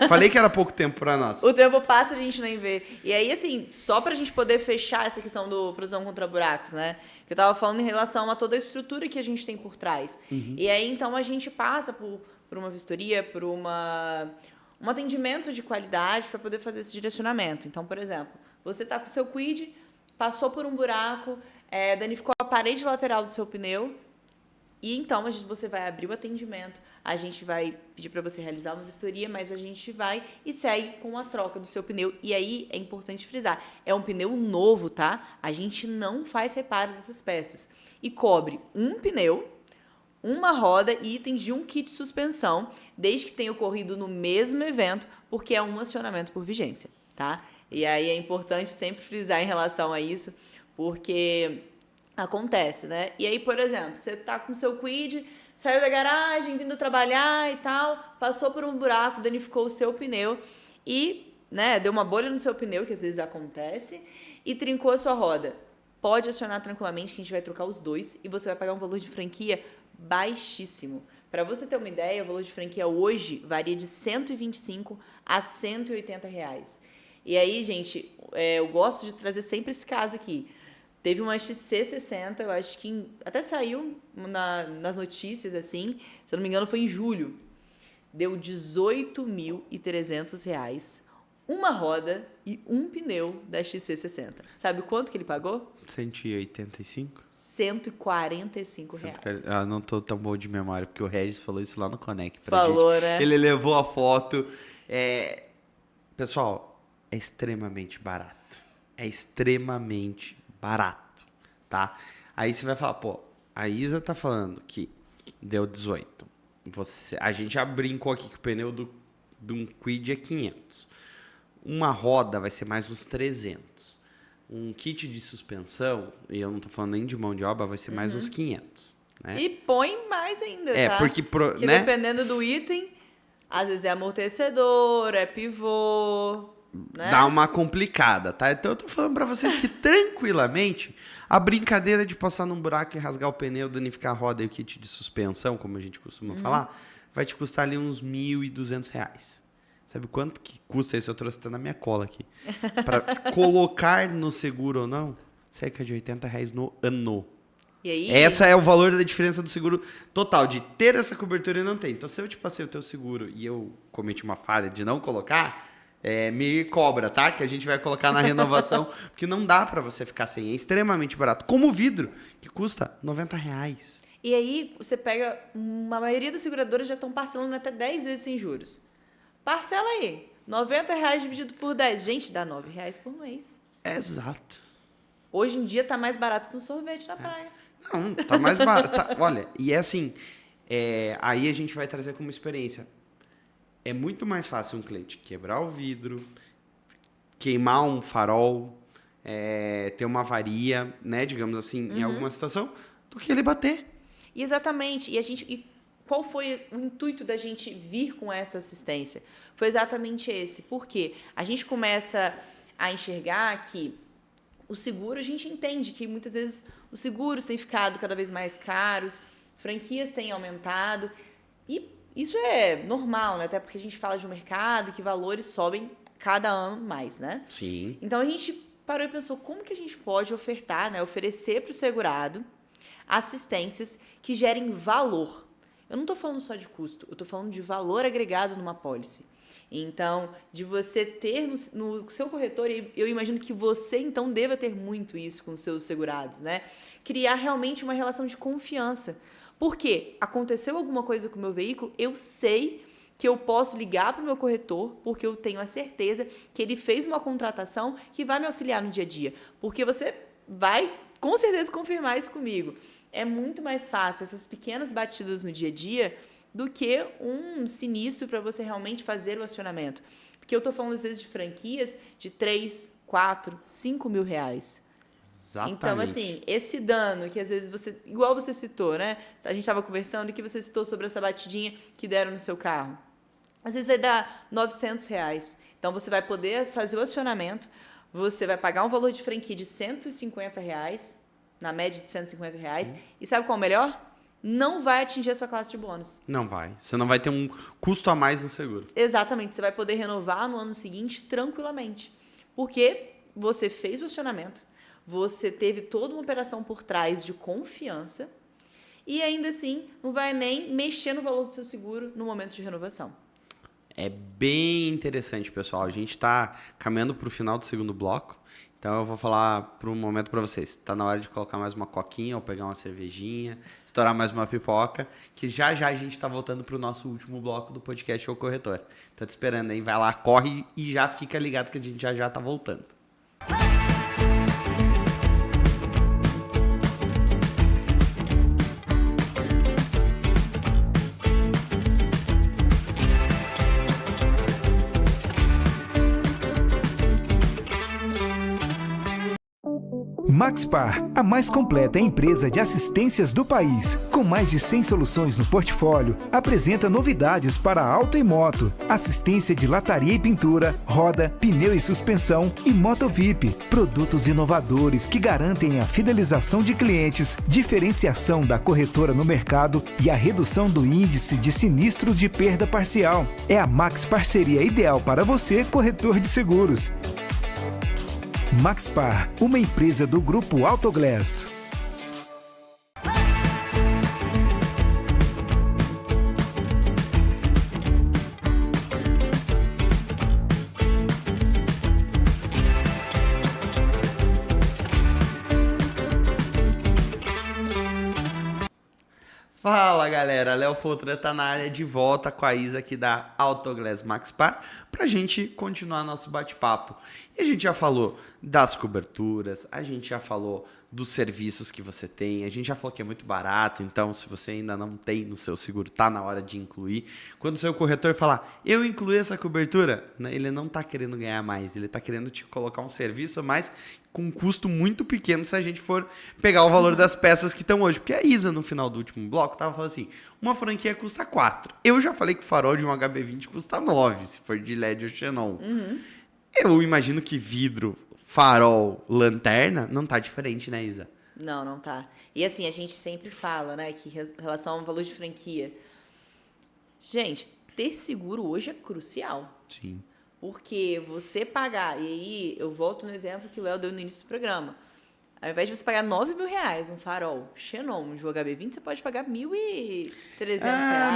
Falei que era pouco tempo para nós. O tempo passa e a gente nem vê. E aí, assim, só pra gente poder fechar essa questão do proteção contra buracos, né? Que eu tava falando em relação a toda a estrutura que a gente tem por trás. E aí, então, a gente passa por uma vistoria, por um atendimento de qualidade para poder fazer esse direcionamento. Então, por exemplo, você tá com o seu quid, passou por um buraco, danificou a parede lateral do seu pneu, e então você vai abrir o atendimento, a gente vai pedir para você realizar uma vistoria, mas a gente vai e segue com a troca do seu pneu. E aí é importante frisar, é um pneu novo, tá? A gente não faz reparo dessas peças. E cobre um pneu, uma roda e itens de um kit de suspensão, desde que tenha ocorrido no mesmo evento, porque é um acionamento por vigência, tá? E aí é importante sempre frisar em relação a isso, porque acontece, né? E aí, por exemplo, você tá com o seu quid, saiu da garagem, vindo trabalhar e tal, passou por um buraco, danificou o seu pneu e, né, deu uma bolha no seu pneu, que às vezes acontece, e trincou a sua roda. Pode acionar tranquilamente que a gente vai trocar os dois e você vai pagar um valor de franquia baixíssimo. Para você ter uma ideia, o valor de franquia hoje varia de R$ 125 a R$ 180 reais. E aí, gente, eu gosto de trazer sempre esse caso aqui. Teve uma XC60, eu acho que até saiu nas notícias, assim, se eu não me engano foi em julho. Deu R$ 18.300, uma roda e um pneu da XC60. Sabe quanto que ele pagou? 185? R$ 145. Não tô tão bom de memória, porque o Regis falou isso lá no Connect pra Falou, gente. né? Ele levou a foto. Pessoal, é extremamente barato. É extremamente barato, tá? Aí você vai falar, pô, a Isa tá falando que deu 18. A gente já brincou aqui que o pneu de um Quid é 500. Uma roda vai ser mais uns 300. Um kit de suspensão, e eu não tô falando nem de mão de obra, vai ser mais uns 500. Né? E põe mais ainda, tá? Porque né? Dependendo do item, às vezes é amortecedor, é pivô, né? Dá uma complicada, tá? Então eu tô falando pra vocês que tranquilamente a brincadeira de passar num buraco e rasgar o pneu, danificar a roda e o kit de suspensão, como a gente costuma falar, vai te custar ali uns R$ 1.200. Sabe quanto que custa isso? Eu trouxe até na minha cola aqui. Pra colocar no seguro ou não, cerca de R$ 80 no ano. E aí? Essa é o valor da diferença do seguro total, de ter essa cobertura e não ter. Então, se eu te passei o teu seguro e eu cometi uma falha de não colocar, me cobra, tá? Que a gente vai colocar na renovação, porque não dá pra você ficar sem. É extremamente barato. Como o vidro, que custa R$ 90. E aí, você pega... A maioria das seguradoras já estão parcelando até 10 vezes sem juros. Parcela aí. R$ 90 dividido por 10. Gente, dá R$ 9 por mês. Exato. Hoje em dia tá mais barato que um sorvete na praia. Não, tá mais barato. Olha, e é assim, aí a gente vai trazer como experiência. É muito mais fácil um cliente quebrar o vidro, queimar um farol, ter uma avaria, né, digamos assim, em alguma situação, do que ele bater. E exatamente. E qual foi o intuito da gente vir com essa assistência? Foi exatamente esse. Por quê? A gente começa a enxergar que o seguro, a gente entende que muitas vezes os seguros têm ficado cada vez mais caros, franquias têm aumentado, e isso é normal, né? Até porque a gente fala de um mercado que valores sobem cada ano mais, né? Sim. Então a gente parou e pensou como que a gente pode ofertar, né, oferecer para o segurado assistências que gerem valor. Eu não estou falando só de custo, eu estou falando de valor agregado numa pólice. Então, de você ter no seu corretor, e eu imagino que você, então, deva ter muito isso com os seus segurados, né? Criar realmente uma relação de confiança. Porque aconteceu alguma coisa com o meu veículo, eu sei que eu posso ligar para o meu corretor, porque eu tenho a certeza que ele fez uma contratação que vai me auxiliar no dia a dia. Porque você vai, com certeza, confirmar isso comigo. É muito mais fácil essas pequenas batidas no dia a dia do que um sinistro para você realmente fazer o acionamento. Porque eu estou falando, às vezes, de franquias de 3, 4, 5 mil reais. Exatamente. Então, assim, esse dano que às vezes você... Igual você citou, né? A gente estava conversando e que você citou sobre essa batidinha que deram no seu carro. Às vezes vai dar R$900. Então, você vai poder fazer o acionamento, você vai pagar um valor de franquia de R$150, na média de R$150. Sim. E sabe qual é o melhor? Não vai atingir a sua classe de bônus. Não vai. Você não vai ter um custo a mais no seguro. Exatamente. Você vai poder renovar no ano seguinte tranquilamente. Porque você fez o acionamento, você teve toda uma operação por trás de confiança e ainda assim não vai nem mexer no valor do seu seguro no momento de renovação. É bem interessante, pessoal. A gente está caminhando para o final do segundo bloco. Então eu vou falar por um momento para vocês. Está na hora de colocar mais uma coquinha ou pegar uma cervejinha, estourar mais uma pipoca, que já a gente está voltando para o nosso último bloco do podcast O Corretor. Tô te esperando, hein? Vai lá, corre e já fica ligado que a gente já está voltando. Maxpar, a mais completa empresa de assistências do país, com mais de 100 soluções no portfólio, apresenta novidades para auto e moto, assistência de lataria e pintura, roda, pneu e suspensão e moto VIP. Produtos inovadores que garantem a fidelização de clientes, diferenciação da corretora no mercado e a redução do índice de sinistros de perda parcial. É a Max Parceria ideal para você, corretor de seguros. Maxpar, uma empresa do Grupo Autoglass. Fala galera, Léo Foutra tá na área de volta com a Isa aqui da Autoglass Maxpar pra gente continuar nosso bate-papo. E a gente já falou das coberturas, a gente já falou dos serviços que você tem, a gente já falou que é muito barato, então se você ainda não tem no seu seguro, tá na hora de incluir. Quando o seu corretor falar, eu incluí essa cobertura, ele não tá querendo ganhar mais, ele tá querendo te colocar um serviço a mais com um custo muito pequeno se a gente for pegar o valor das peças que estão hoje. Porque a Isa, no final do último bloco, tava falando assim, uma franquia custa 4. Eu já falei que o farol de um HB20 custa 9, se for de LED ou Xenon. Uhum. Eu imagino que vidro, farol, lanterna, não tá diferente, né, Isa? Não tá. E assim, a gente sempre fala, né, que em relação ao valor de franquia, gente, ter seguro hoje é crucial. Sim. Porque você pagar, e aí eu volto no exemplo que o Léo deu no início do programa, ao invés de você pagar R$9.000 um farol Xenon de HB20, você pode pagar R$1.300.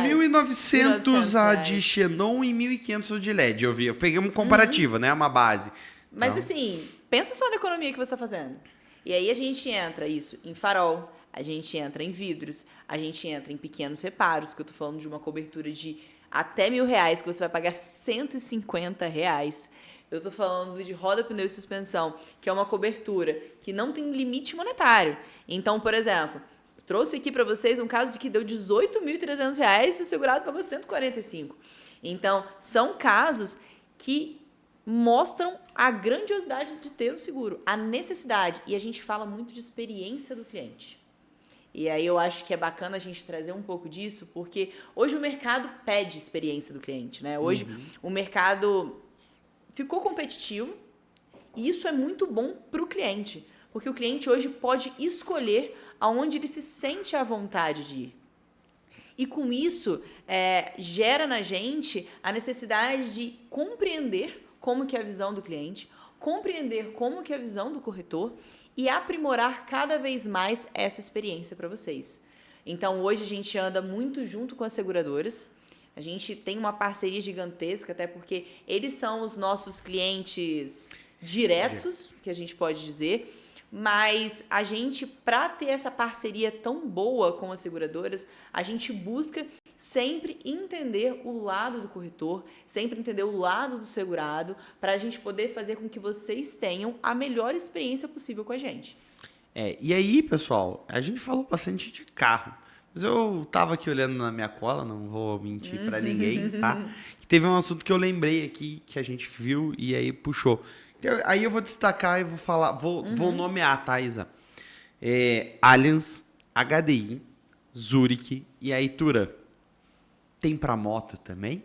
1.900 a de Xenon e 1.500 de LED, eu vi. Eu peguei uma comparativa, né, uma base. Mas então... assim, pensa só na economia que você está fazendo. E aí a gente entra isso em farol, a gente entra em vidros, a gente entra em pequenos reparos, que eu tô falando de uma cobertura de até R$1.000, que você vai pagar R$150. Eu tô falando de roda, pneu e suspensão, que é uma cobertura que não tem limite monetário. Então, por exemplo, trouxe aqui para vocês um caso de que deu R$18.300 e o segurado pagou R$145. Então, são casos que mostram a grandiosidade de ter o seguro, a necessidade. E a gente fala muito de experiência do cliente. E aí eu acho que é bacana a gente trazer um pouco disso, porque hoje o mercado pede experiência do cliente, né? Hoje o mercado ficou competitivo e isso é muito bom para o cliente, porque o cliente hoje pode escolher aonde ele se sente à vontade de ir. E com isso, gera na gente a necessidade de compreender como que é a visão do cliente, compreender como que é a visão do corretor e aprimorar cada vez mais essa experiência para vocês. Então, hoje a gente anda muito junto com as seguradoras. A gente tem uma parceria gigantesca, até porque eles são os nossos clientes diretos, que a gente pode dizer. Mas a gente, para ter essa parceria tão boa com as seguradoras, a gente busca sempre entender o lado do corretor, sempre entender o lado do segurado, para a gente poder fazer com que vocês tenham a melhor experiência possível com a gente. E aí, pessoal, a gente falou bastante de carro, mas eu tava aqui olhando na minha cola, não vou mentir para ninguém, tá? Teve um assunto que eu lembrei aqui, que a gente viu e aí puxou. Aí eu vou destacar e vou falar, vou nomear, tá, Isa? Allianz, HDI, Zurich e a Ituran. Tem para moto também?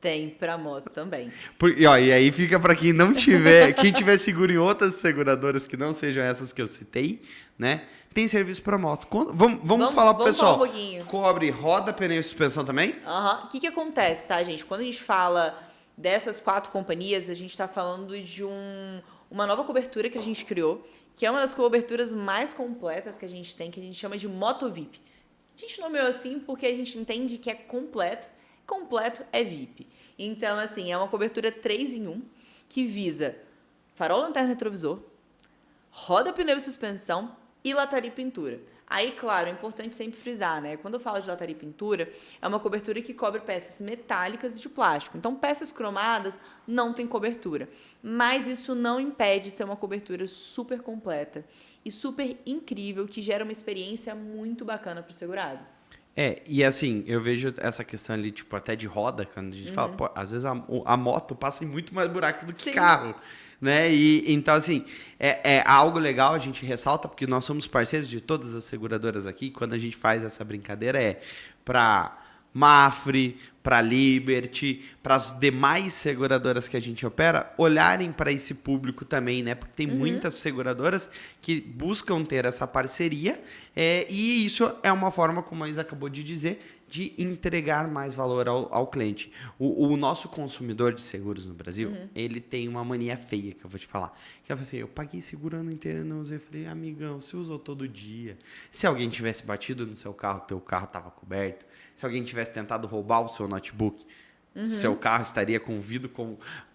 Tem para moto também. E aí fica para quem não tiver, quem tiver seguro em outras seguradoras que não sejam essas que eu citei, né? Tem serviço para moto. Vamos falar pro pessoal. Falar um pouquinho. Cobre roda, pneu e suspensão também? O que acontece, tá, gente? Quando a gente fala dessas 4 companhias, a gente está falando de uma nova cobertura que a gente criou, que é uma das coberturas mais completas que a gente tem, que a gente chama de Moto VIP. A gente nomeou assim porque a gente entende que é completo é VIP. Então, assim, é uma cobertura 3 em 1, que visa farol, lanterna, retrovisor, roda, pneu e suspensão e lataria e pintura. Aí, claro, é importante sempre frisar, né? Quando eu falo de lataria e pintura, é uma cobertura que cobre peças metálicas e de plástico. Então, peças cromadas não tem cobertura. Mas isso não impede de ser uma cobertura super completa e super incrível, que gera uma experiência muito bacana para o segurado. E assim, eu vejo essa questão ali, tipo, até de roda, quando a gente fala, pô, às vezes a moto passa em muito mais buraco do que Sim. carro, né? E então, assim, é algo legal, a gente ressalta, porque nós somos parceiros de todas as seguradoras aqui. Quando a gente faz essa brincadeira, para Mafre, para Liberty, para as demais seguradoras que a gente opera, olharem para esse público também, né? Porque tem muitas seguradoras que buscam ter essa parceria, e isso é uma forma, como a Isa acabou de dizer, de entregar mais valor ao cliente. O nosso consumidor de seguros no Brasil, ele tem uma mania feia, que eu vou te falar. Que ela fala assim, eu paguei seguro o ano inteiro, não usei. Eu falei, amigão, você usou todo dia. Se alguém tivesse batido no seu carro, teu carro estava coberto. Se alguém tivesse tentado roubar o seu notebook, seu carro estaria com o vidro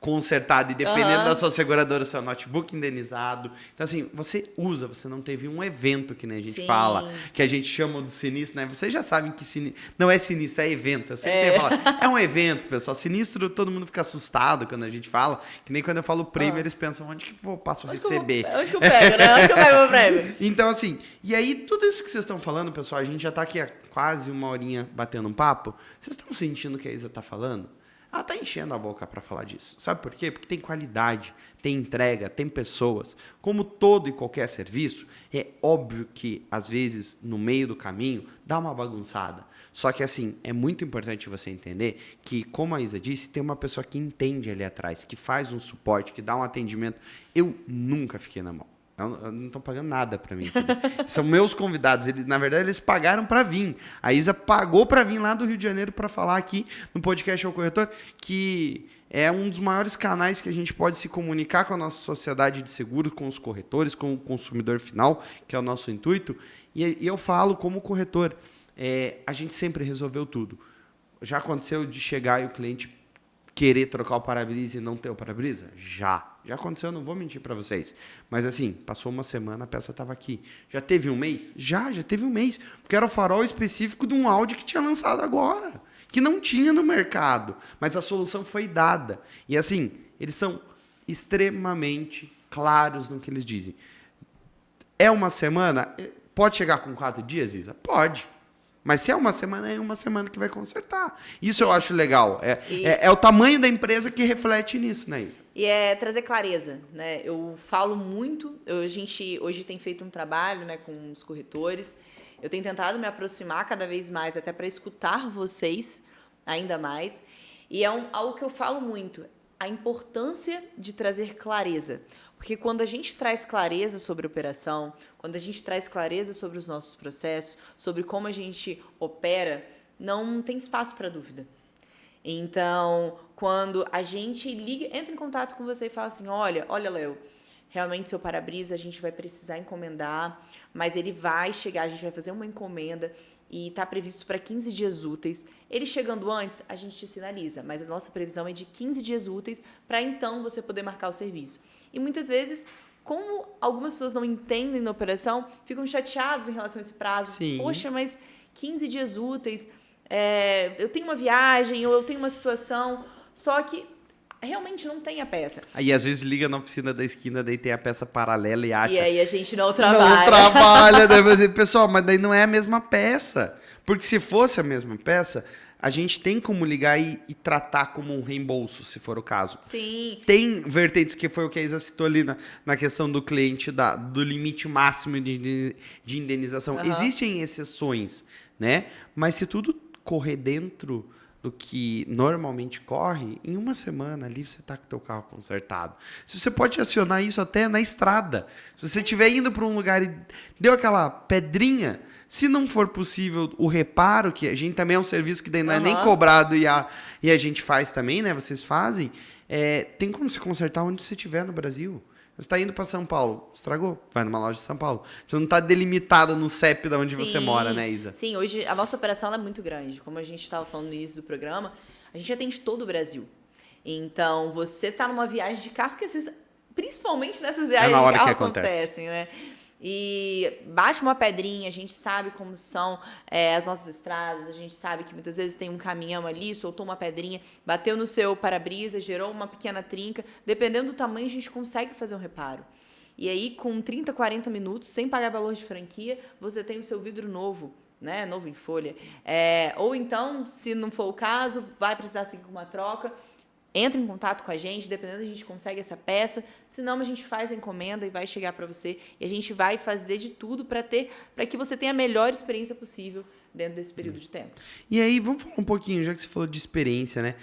consertado e, dependendo da sua seguradora, o seu notebook indenizado. Então, assim, você usa, você não teve um evento, que nem a gente fala, que a gente chama do sinistro, né? Vocês já sabem que não é sinistro, é evento. Eu sempre tenho que falar, é um evento, pessoal. Sinistro, todo mundo fica assustado quando a gente fala, que nem quando eu falo prêmio, eles pensam, onde que eu passo a receber? Onde que eu pego, né? Onde que eu pego o prêmio? Então, assim, e aí, tudo isso que vocês estão falando, pessoal, a gente já tá aqui há quase uma horinha batendo um papo. Vocês estão sentindo o que a Isa tá falando? Ela tá enchendo a boca para falar disso. Sabe por quê? Porque tem qualidade, tem entrega, tem pessoas. Como todo e qualquer serviço, é óbvio que, às vezes, no meio do caminho, dá uma bagunçada. Só que, assim, é muito importante você entender que, como a Isa disse, tem uma pessoa que entende ali atrás, que faz um suporte, que dá um atendimento. Eu nunca fiquei na mão. Eu não estão pagando nada para mim. São meus convidados. Na verdade, eles pagaram para vir. A Isa pagou para vir lá do Rio de Janeiro para falar aqui no podcast ao Corretor, que é um dos maiores canais que a gente pode se comunicar com a nossa sociedade de seguros, com os corretores, com o consumidor final, que é o nosso intuito. E eu falo como corretor, a gente sempre resolveu tudo. Já aconteceu de chegar e o cliente querer trocar o para-brisa e não ter o para-brisa? Já aconteceu, não vou mentir para vocês. Mas assim, passou uma semana, a peça estava aqui. Já teve um mês? Já teve um mês. Porque era o farol específico de um Audi que tinha lançado agora, que não tinha no mercado. Mas a solução foi dada. E assim, eles são extremamente claros no que eles dizem. É uma semana? Pode chegar com 4 dias, Isa? Pode. Mas se é uma semana que vai consertar. Isso eu acho legal. É o tamanho da empresa que reflete nisso, né, Isa? E é trazer clareza, né? Eu falo muito, a gente hoje tem feito um trabalho, né, com os corretores. Eu tenho tentado me aproximar cada vez mais, até para escutar vocês ainda mais. E é algo que eu falo muito, a importância de trazer clareza. Porque quando a gente traz clareza sobre a operação, quando a gente traz clareza sobre os nossos processos, sobre como a gente opera, não tem espaço para dúvida. Então, quando a gente entra em contato com você e fala assim, olha, Léo, realmente seu para-brisa a gente vai precisar encomendar, mas ele vai chegar, a gente vai fazer uma encomenda e está previsto para 15 dias úteis. Ele chegando antes, a gente te sinaliza, mas a nossa previsão é de 15 dias úteis para então você poder marcar o serviço. E muitas vezes, como algumas pessoas não entendem da operação, ficam chateadas em relação a esse prazo. Sim. Poxa, mas 15 dias úteis, eu tenho uma viagem ou eu tenho uma situação, só que realmente não tem a peça. Aí às vezes liga na oficina da esquina, daí tem a peça paralela e acha... E aí a gente não trabalha. Não trabalha, daí você, pessoal, mas daí não é a mesma peça. Porque se fosse a mesma peça, a gente tem como ligar e tratar como um reembolso, se for o caso. Sim. Tem vertentes, que foi o que a Isa citou ali na questão do cliente, do limite máximo de indenização. Uhum. Existem exceções, né? Mas se tudo correr dentro do que normalmente corre, em uma semana ali você está com o teu carro consertado. Se você pode acionar isso até na estrada. Se você estiver indo para um lugar e deu aquela pedrinha, se não for possível o reparo, que a gente também é um serviço que daí não é nem cobrado e a gente faz também, né? Vocês fazem. Tem como se consertar onde você estiver no Brasil. Você está indo para São Paulo, estragou, vai numa loja de São Paulo. Você não está delimitado no CEP de onde você mora, né, Isa? Sim, hoje a nossa operação é muito grande. Como a gente estava falando no início do programa, a gente atende todo o Brasil. Então, você está numa viagem de carro, que às vezes, principalmente nessas viagens de carro, acontecem, né? E bate uma pedrinha, a gente sabe como são as nossas estradas, a gente sabe que muitas vezes tem um caminhão ali, soltou uma pedrinha, bateu no seu para-brisa, gerou uma pequena trinca. Dependendo do tamanho, a gente consegue fazer um reparo. E aí, com 30, 40 minutos, sem pagar valor de franquia, você tem o seu vidro novo, né? Novo em folha. Ou então, se não for o caso, vai precisar seguir com uma troca. Entra em contato com a gente, dependendo, a gente consegue essa peça. Senão, a gente faz a encomenda e vai chegar para você. E a gente vai fazer de tudo para que você tenha a melhor experiência possível dentro desse período de tempo. E aí, vamos falar um pouquinho, já que você falou de experiência, né?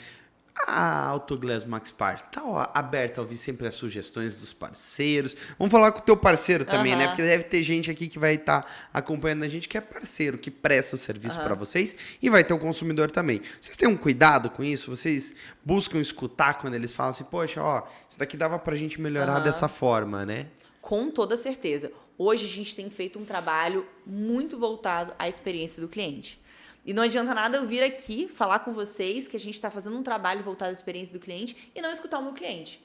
A Autoglass Maxpar está aberta a ouvir sempre as sugestões dos parceiros. Vamos falar com o teu parceiro também, né? Porque deve ter gente aqui que vai estar acompanhando a gente que é parceiro, que presta o serviço para vocês, e vai ter o consumidor também. Vocês têm um cuidado com isso? Vocês buscam escutar quando eles falam assim, poxa, isso daqui dava pra gente melhorar dessa forma, né? Com toda certeza. Hoje a gente tem feito um trabalho muito voltado à experiência do cliente. E não adianta nada eu vir aqui falar com vocês que a gente está fazendo um trabalho voltado à experiência do cliente e não escutar o meu cliente.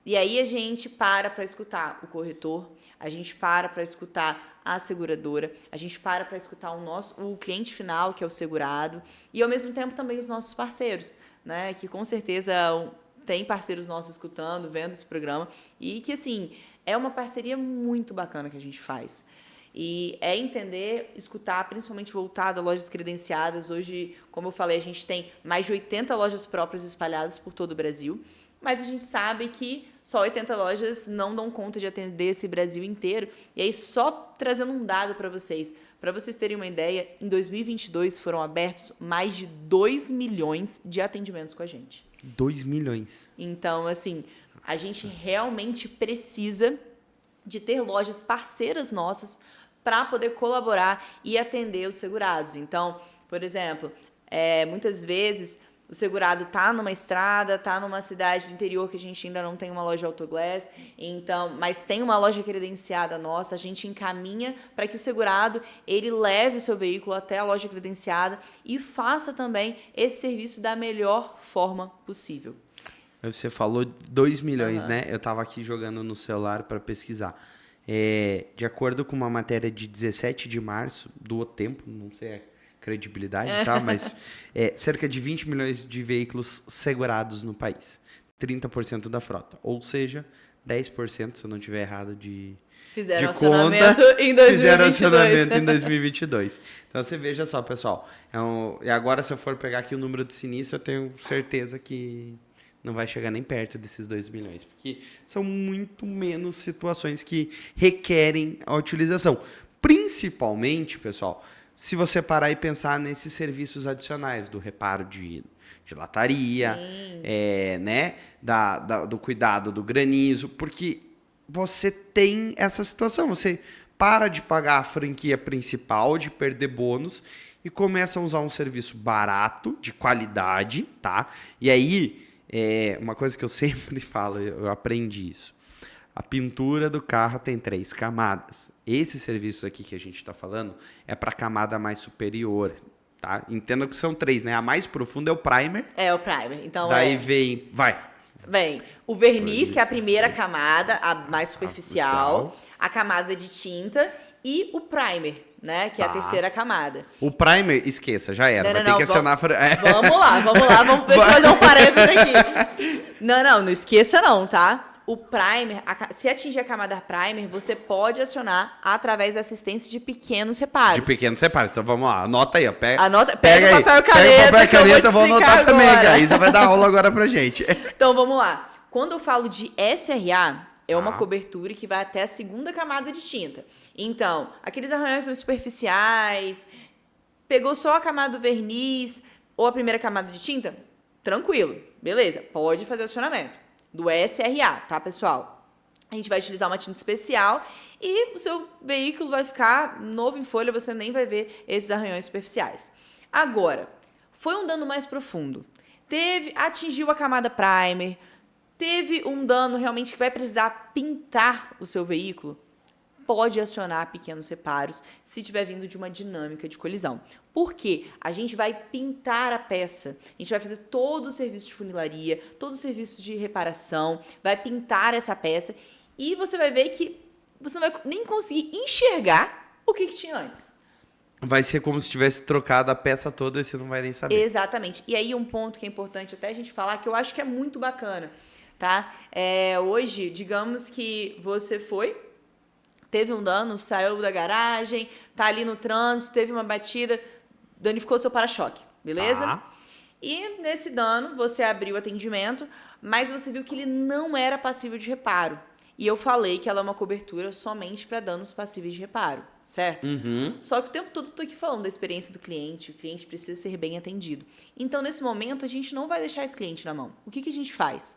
E aí a gente para escutar o corretor, a gente para escutar a seguradora, a gente para escutar o cliente final, que é o segurado, e ao mesmo tempo também os nossos parceiros, né? Que com certeza tem parceiros nossos escutando, vendo esse programa, e que assim, é uma parceria muito bacana que a gente faz. E entender, escutar, principalmente voltado a lojas credenciadas. Hoje, como eu falei, a gente tem mais de 80 lojas próprias espalhadas por todo o Brasil, mas a gente sabe que só 80 lojas não dão conta de atender esse Brasil inteiro. E aí, só trazendo um dado para vocês terem uma ideia, em 2022 foram abertos mais de 2 milhões de atendimentos com a gente. 2 milhões. Então, assim, a gente realmente precisa de ter lojas parceiras nossas para poder colaborar e atender os segurados. Então, por exemplo, muitas vezes o segurado está numa estrada, está numa cidade do interior que a gente ainda não tem uma loja Autoglass, então, mas tem uma loja credenciada nossa, a gente encaminha para que o segurado ele leve o seu veículo até a loja credenciada e faça também esse serviço da melhor forma possível. Você falou 2 milhões, né? Eu estava aqui jogando no celular para pesquisar. De acordo com uma matéria de 17 de março, do O Tempo, não sei a credibilidade, tá? Mas cerca de 20 milhões de veículos segurados no país. 30% da frota. Ou seja, 10%, se eu não estiver errado, Fizeram acionamento em 2022. Fizeram acionamento em 2022. Então, você veja só, pessoal. E agora, se eu for pegar aqui o número de sinistro, eu tenho certeza que não vai chegar nem perto desses 2 milhões, porque são muito menos situações que requerem a utilização. Principalmente, pessoal, se você parar e pensar nesses serviços adicionais, do reparo de lataria, né, do cuidado do granizo, porque você tem essa situação, você para de pagar a franquia principal, de perder bônus e começa a usar um serviço barato, de qualidade, tá? E aí, uma coisa que eu sempre falo, eu aprendi isso. A pintura do carro tem 3 camadas. Esse serviço aqui que a gente está falando é para a camada mais superior, tá? Entenda que são 3, né? A mais profunda é o primer. É o primer. Então Daí vem, Vem o verniz, que é a primeira camada, a mais superficial, a camada de tinta e o primer, né? Que é a terceira camada. O primer, esqueça, já era. Vai ter que acionar... Vamos lá, vamos fazer um parênteses aqui. Não esqueça não, tá? O primer, se atingir a camada primer, você pode acionar através da assistência de pequenos reparos. De pequenos reparos. Então vamos lá, anota aí, ó. Pega o papel e caneta. Pega o papel e caneta, eu vou anotar agora também, que a Isa vai dar aula agora pra gente. Então vamos lá. Quando eu falo de SRA, é uma cobertura que vai até a segunda camada de tinta. Então, aqueles arranhões superficiais, pegou só a camada do verniz ou a primeira camada de tinta, tranquilo, beleza, pode fazer o acionamento do SRA, tá, pessoal? A gente vai utilizar uma tinta especial e o seu veículo vai ficar novo em folha, você nem vai ver esses arranhões superficiais. Agora, foi um dano mais profundo. Atingiu a camada primer, teve um dano realmente que vai precisar pintar o seu veículo, pode acionar pequenos reparos se estiver vindo de uma dinâmica de colisão. Por quê? A gente vai pintar a peça, a gente vai fazer todo o serviço de funilaria, todo o serviço de reparação, vai pintar essa peça e você vai ver que você não vai nem conseguir enxergar o que tinha antes. Vai ser como se tivesse trocado a peça toda e você não vai nem saber. Exatamente. E aí um ponto que é importante até a gente falar, que eu acho que é muito bacana, tá? Hoje, digamos que você teve um dano, saiu da garagem, tá ali no trânsito, teve uma batida, danificou seu para-choque, beleza? E nesse dano, você abriu o atendimento, mas você viu que ele não era passível de reparo. E eu falei que ela é uma cobertura somente para danos passíveis de reparo, certo? Só que o tempo todo eu tô aqui falando da experiência do cliente, o cliente precisa ser bem atendido. Então, nesse momento, a gente não vai deixar esse cliente na mão. O que a gente faz?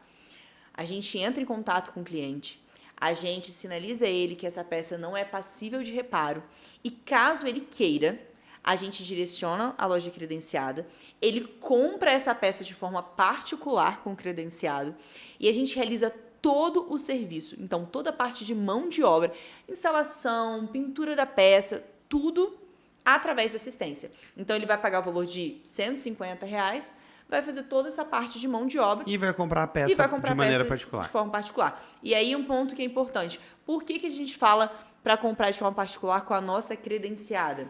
A gente entra em contato com o cliente, a gente sinaliza a ele que essa peça não é passível de reparo e, caso ele queira, a gente direciona a loja credenciada, ele compra essa peça de forma particular com o credenciado e a gente realiza todo o serviço. Então, toda a parte de mão de obra, instalação, pintura da peça, tudo através da assistência. Então, ele vai pagar o valor de R$150, vai fazer toda essa parte de mão de obra. E vai comprar a peça de maneira particular. De forma particular. E aí, um ponto que é importante. Por que a gente fala para comprar de forma particular com a nossa credenciada?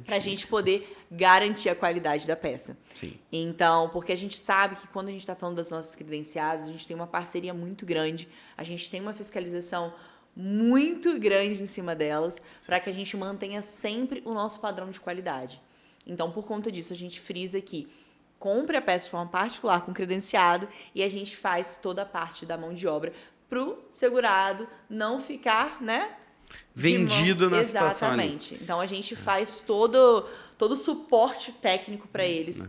Para a gente poder garantir a qualidade da peça. Sim. Então, porque a gente sabe que quando a gente está falando das nossas credenciadas, a gente tem uma parceria muito grande, a gente tem uma fiscalização muito grande em cima delas, para que a gente mantenha sempre o nosso padrão de qualidade. Então, por conta disso, a gente frisa que compre a peça de forma particular com credenciado e a gente faz toda a parte da mão de obra para o segurado não ficar, né? Vendido na situação ali. Exatamente. Então, a gente faz todo o suporte técnico para eles.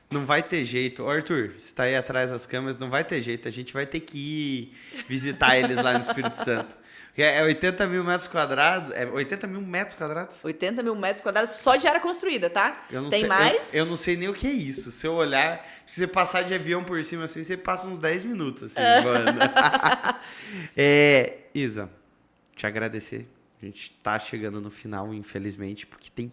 Não vai ter jeito. Ô, Arthur, você tá aí atrás das câmeras, não vai ter jeito. A gente vai ter que ir visitar eles lá no Espírito Santo. É 80 mil metros quadrados? É 80 mil metros quadrados? 80 mil metros quadrados só de área construída, tá? Tem mais? Eu não sei nem o que é isso. Se eu olhar, se você passar de avião por cima assim, você passa uns 10 minutos assim, voando. Isa, te agradecer. A gente tá chegando no final, infelizmente, porque tem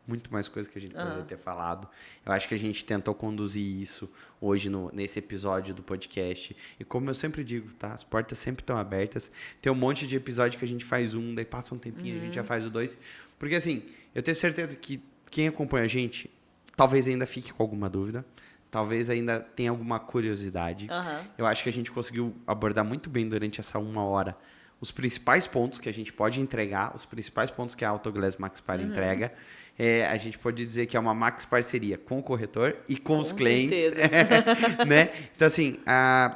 muito mais coisa que a gente poderia ter falado. Eu acho que a gente tentou conduzir isso hoje nesse episódio do podcast. E como eu sempre digo, tá? As portas sempre estão abertas. Tem um monte de episódio que a gente faz um, daí passa um tempinho, a gente já faz o 2. Porque assim, eu tenho certeza que quem acompanha a gente, talvez ainda fique com alguma dúvida. Talvez ainda tenha alguma curiosidade. Eu acho que a gente conseguiu abordar muito bem durante essa 1 hora os principais pontos que a gente pode entregar, os principais pontos que a Autoglass Maxpar entrega. A gente pode dizer que é uma Max parceria com o corretor e com os clientes. Né? Então, assim,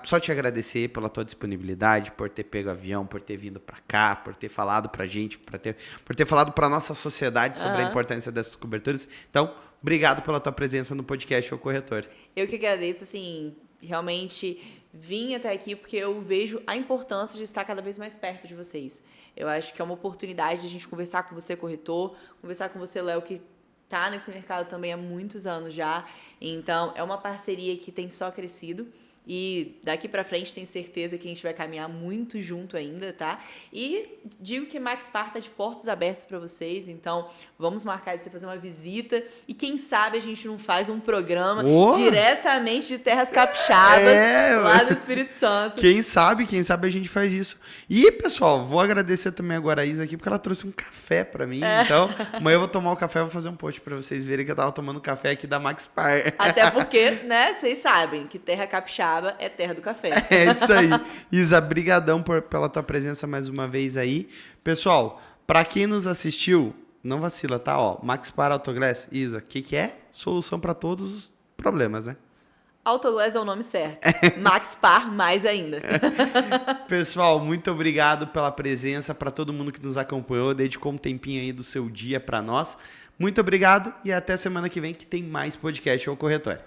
só te agradecer pela tua disponibilidade, por ter pego avião, por ter vindo para cá, por ter falado para a gente, por ter falado para a nossa sociedade sobre a importância dessas coberturas. Então, obrigado pela tua presença no podcast O Corretor. Eu que agradeço, assim, realmente vim até aqui porque eu vejo a importância de estar cada vez mais perto de vocês. Eu acho que é uma oportunidade de a gente conversar com você, corretor, conversar com você, Léo, que tá nesse mercado também há muitos anos já. Então, é uma parceria que tem só crescido. E daqui pra frente tenho certeza que a gente vai caminhar muito junto ainda, tá? E digo que Maxpar tá de portas abertas para vocês, então vamos marcar de você fazer uma visita e quem sabe a gente não faz um programa diretamente de Terras Capixabas, lá do Espírito Santo. Quem sabe a gente faz isso. E, pessoal, vou agradecer também agora a Isa aqui, porque ela trouxe um café pra mim, então amanhã eu vou tomar o café e vou fazer um post pra vocês verem que eu tava tomando café aqui da Maxpar. Até porque, né, vocês sabem que Terra Capixaba é terra do café. É isso aí. Isa, brigadão pela tua presença mais uma vez aí. Pessoal, pra quem nos assistiu, não vacila, tá? Ó, Maxpar Autoglass, Isa, o que é? Solução pra todos os problemas, né? Autoglass é o nome certo. Maxpar, mais ainda. Pessoal, muito obrigado pela presença, pra todo mundo que nos acompanhou, dedicou um tempinho aí do seu dia pra nós. Muito obrigado e até semana que vem que tem mais podcast ao Corretor.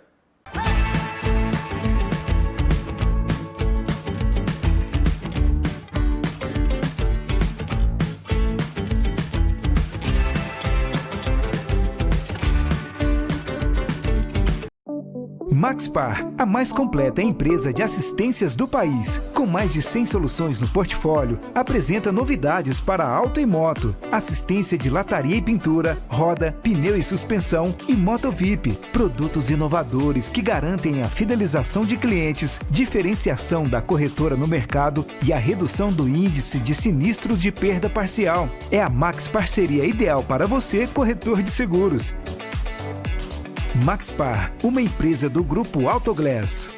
Maxpar, a mais completa empresa de assistências do país. Com mais de 100 soluções no portfólio, apresenta novidades para auto e moto, assistência de lataria e pintura, roda, pneu e suspensão e moto VIP. Produtos inovadores que garantem a fidelização de clientes, diferenciação da corretora no mercado e a redução do índice de sinistros de perda parcial. É a Max Parceria ideal para você, corretor de seguros. Maxpar, uma empresa do Grupo Autoglass.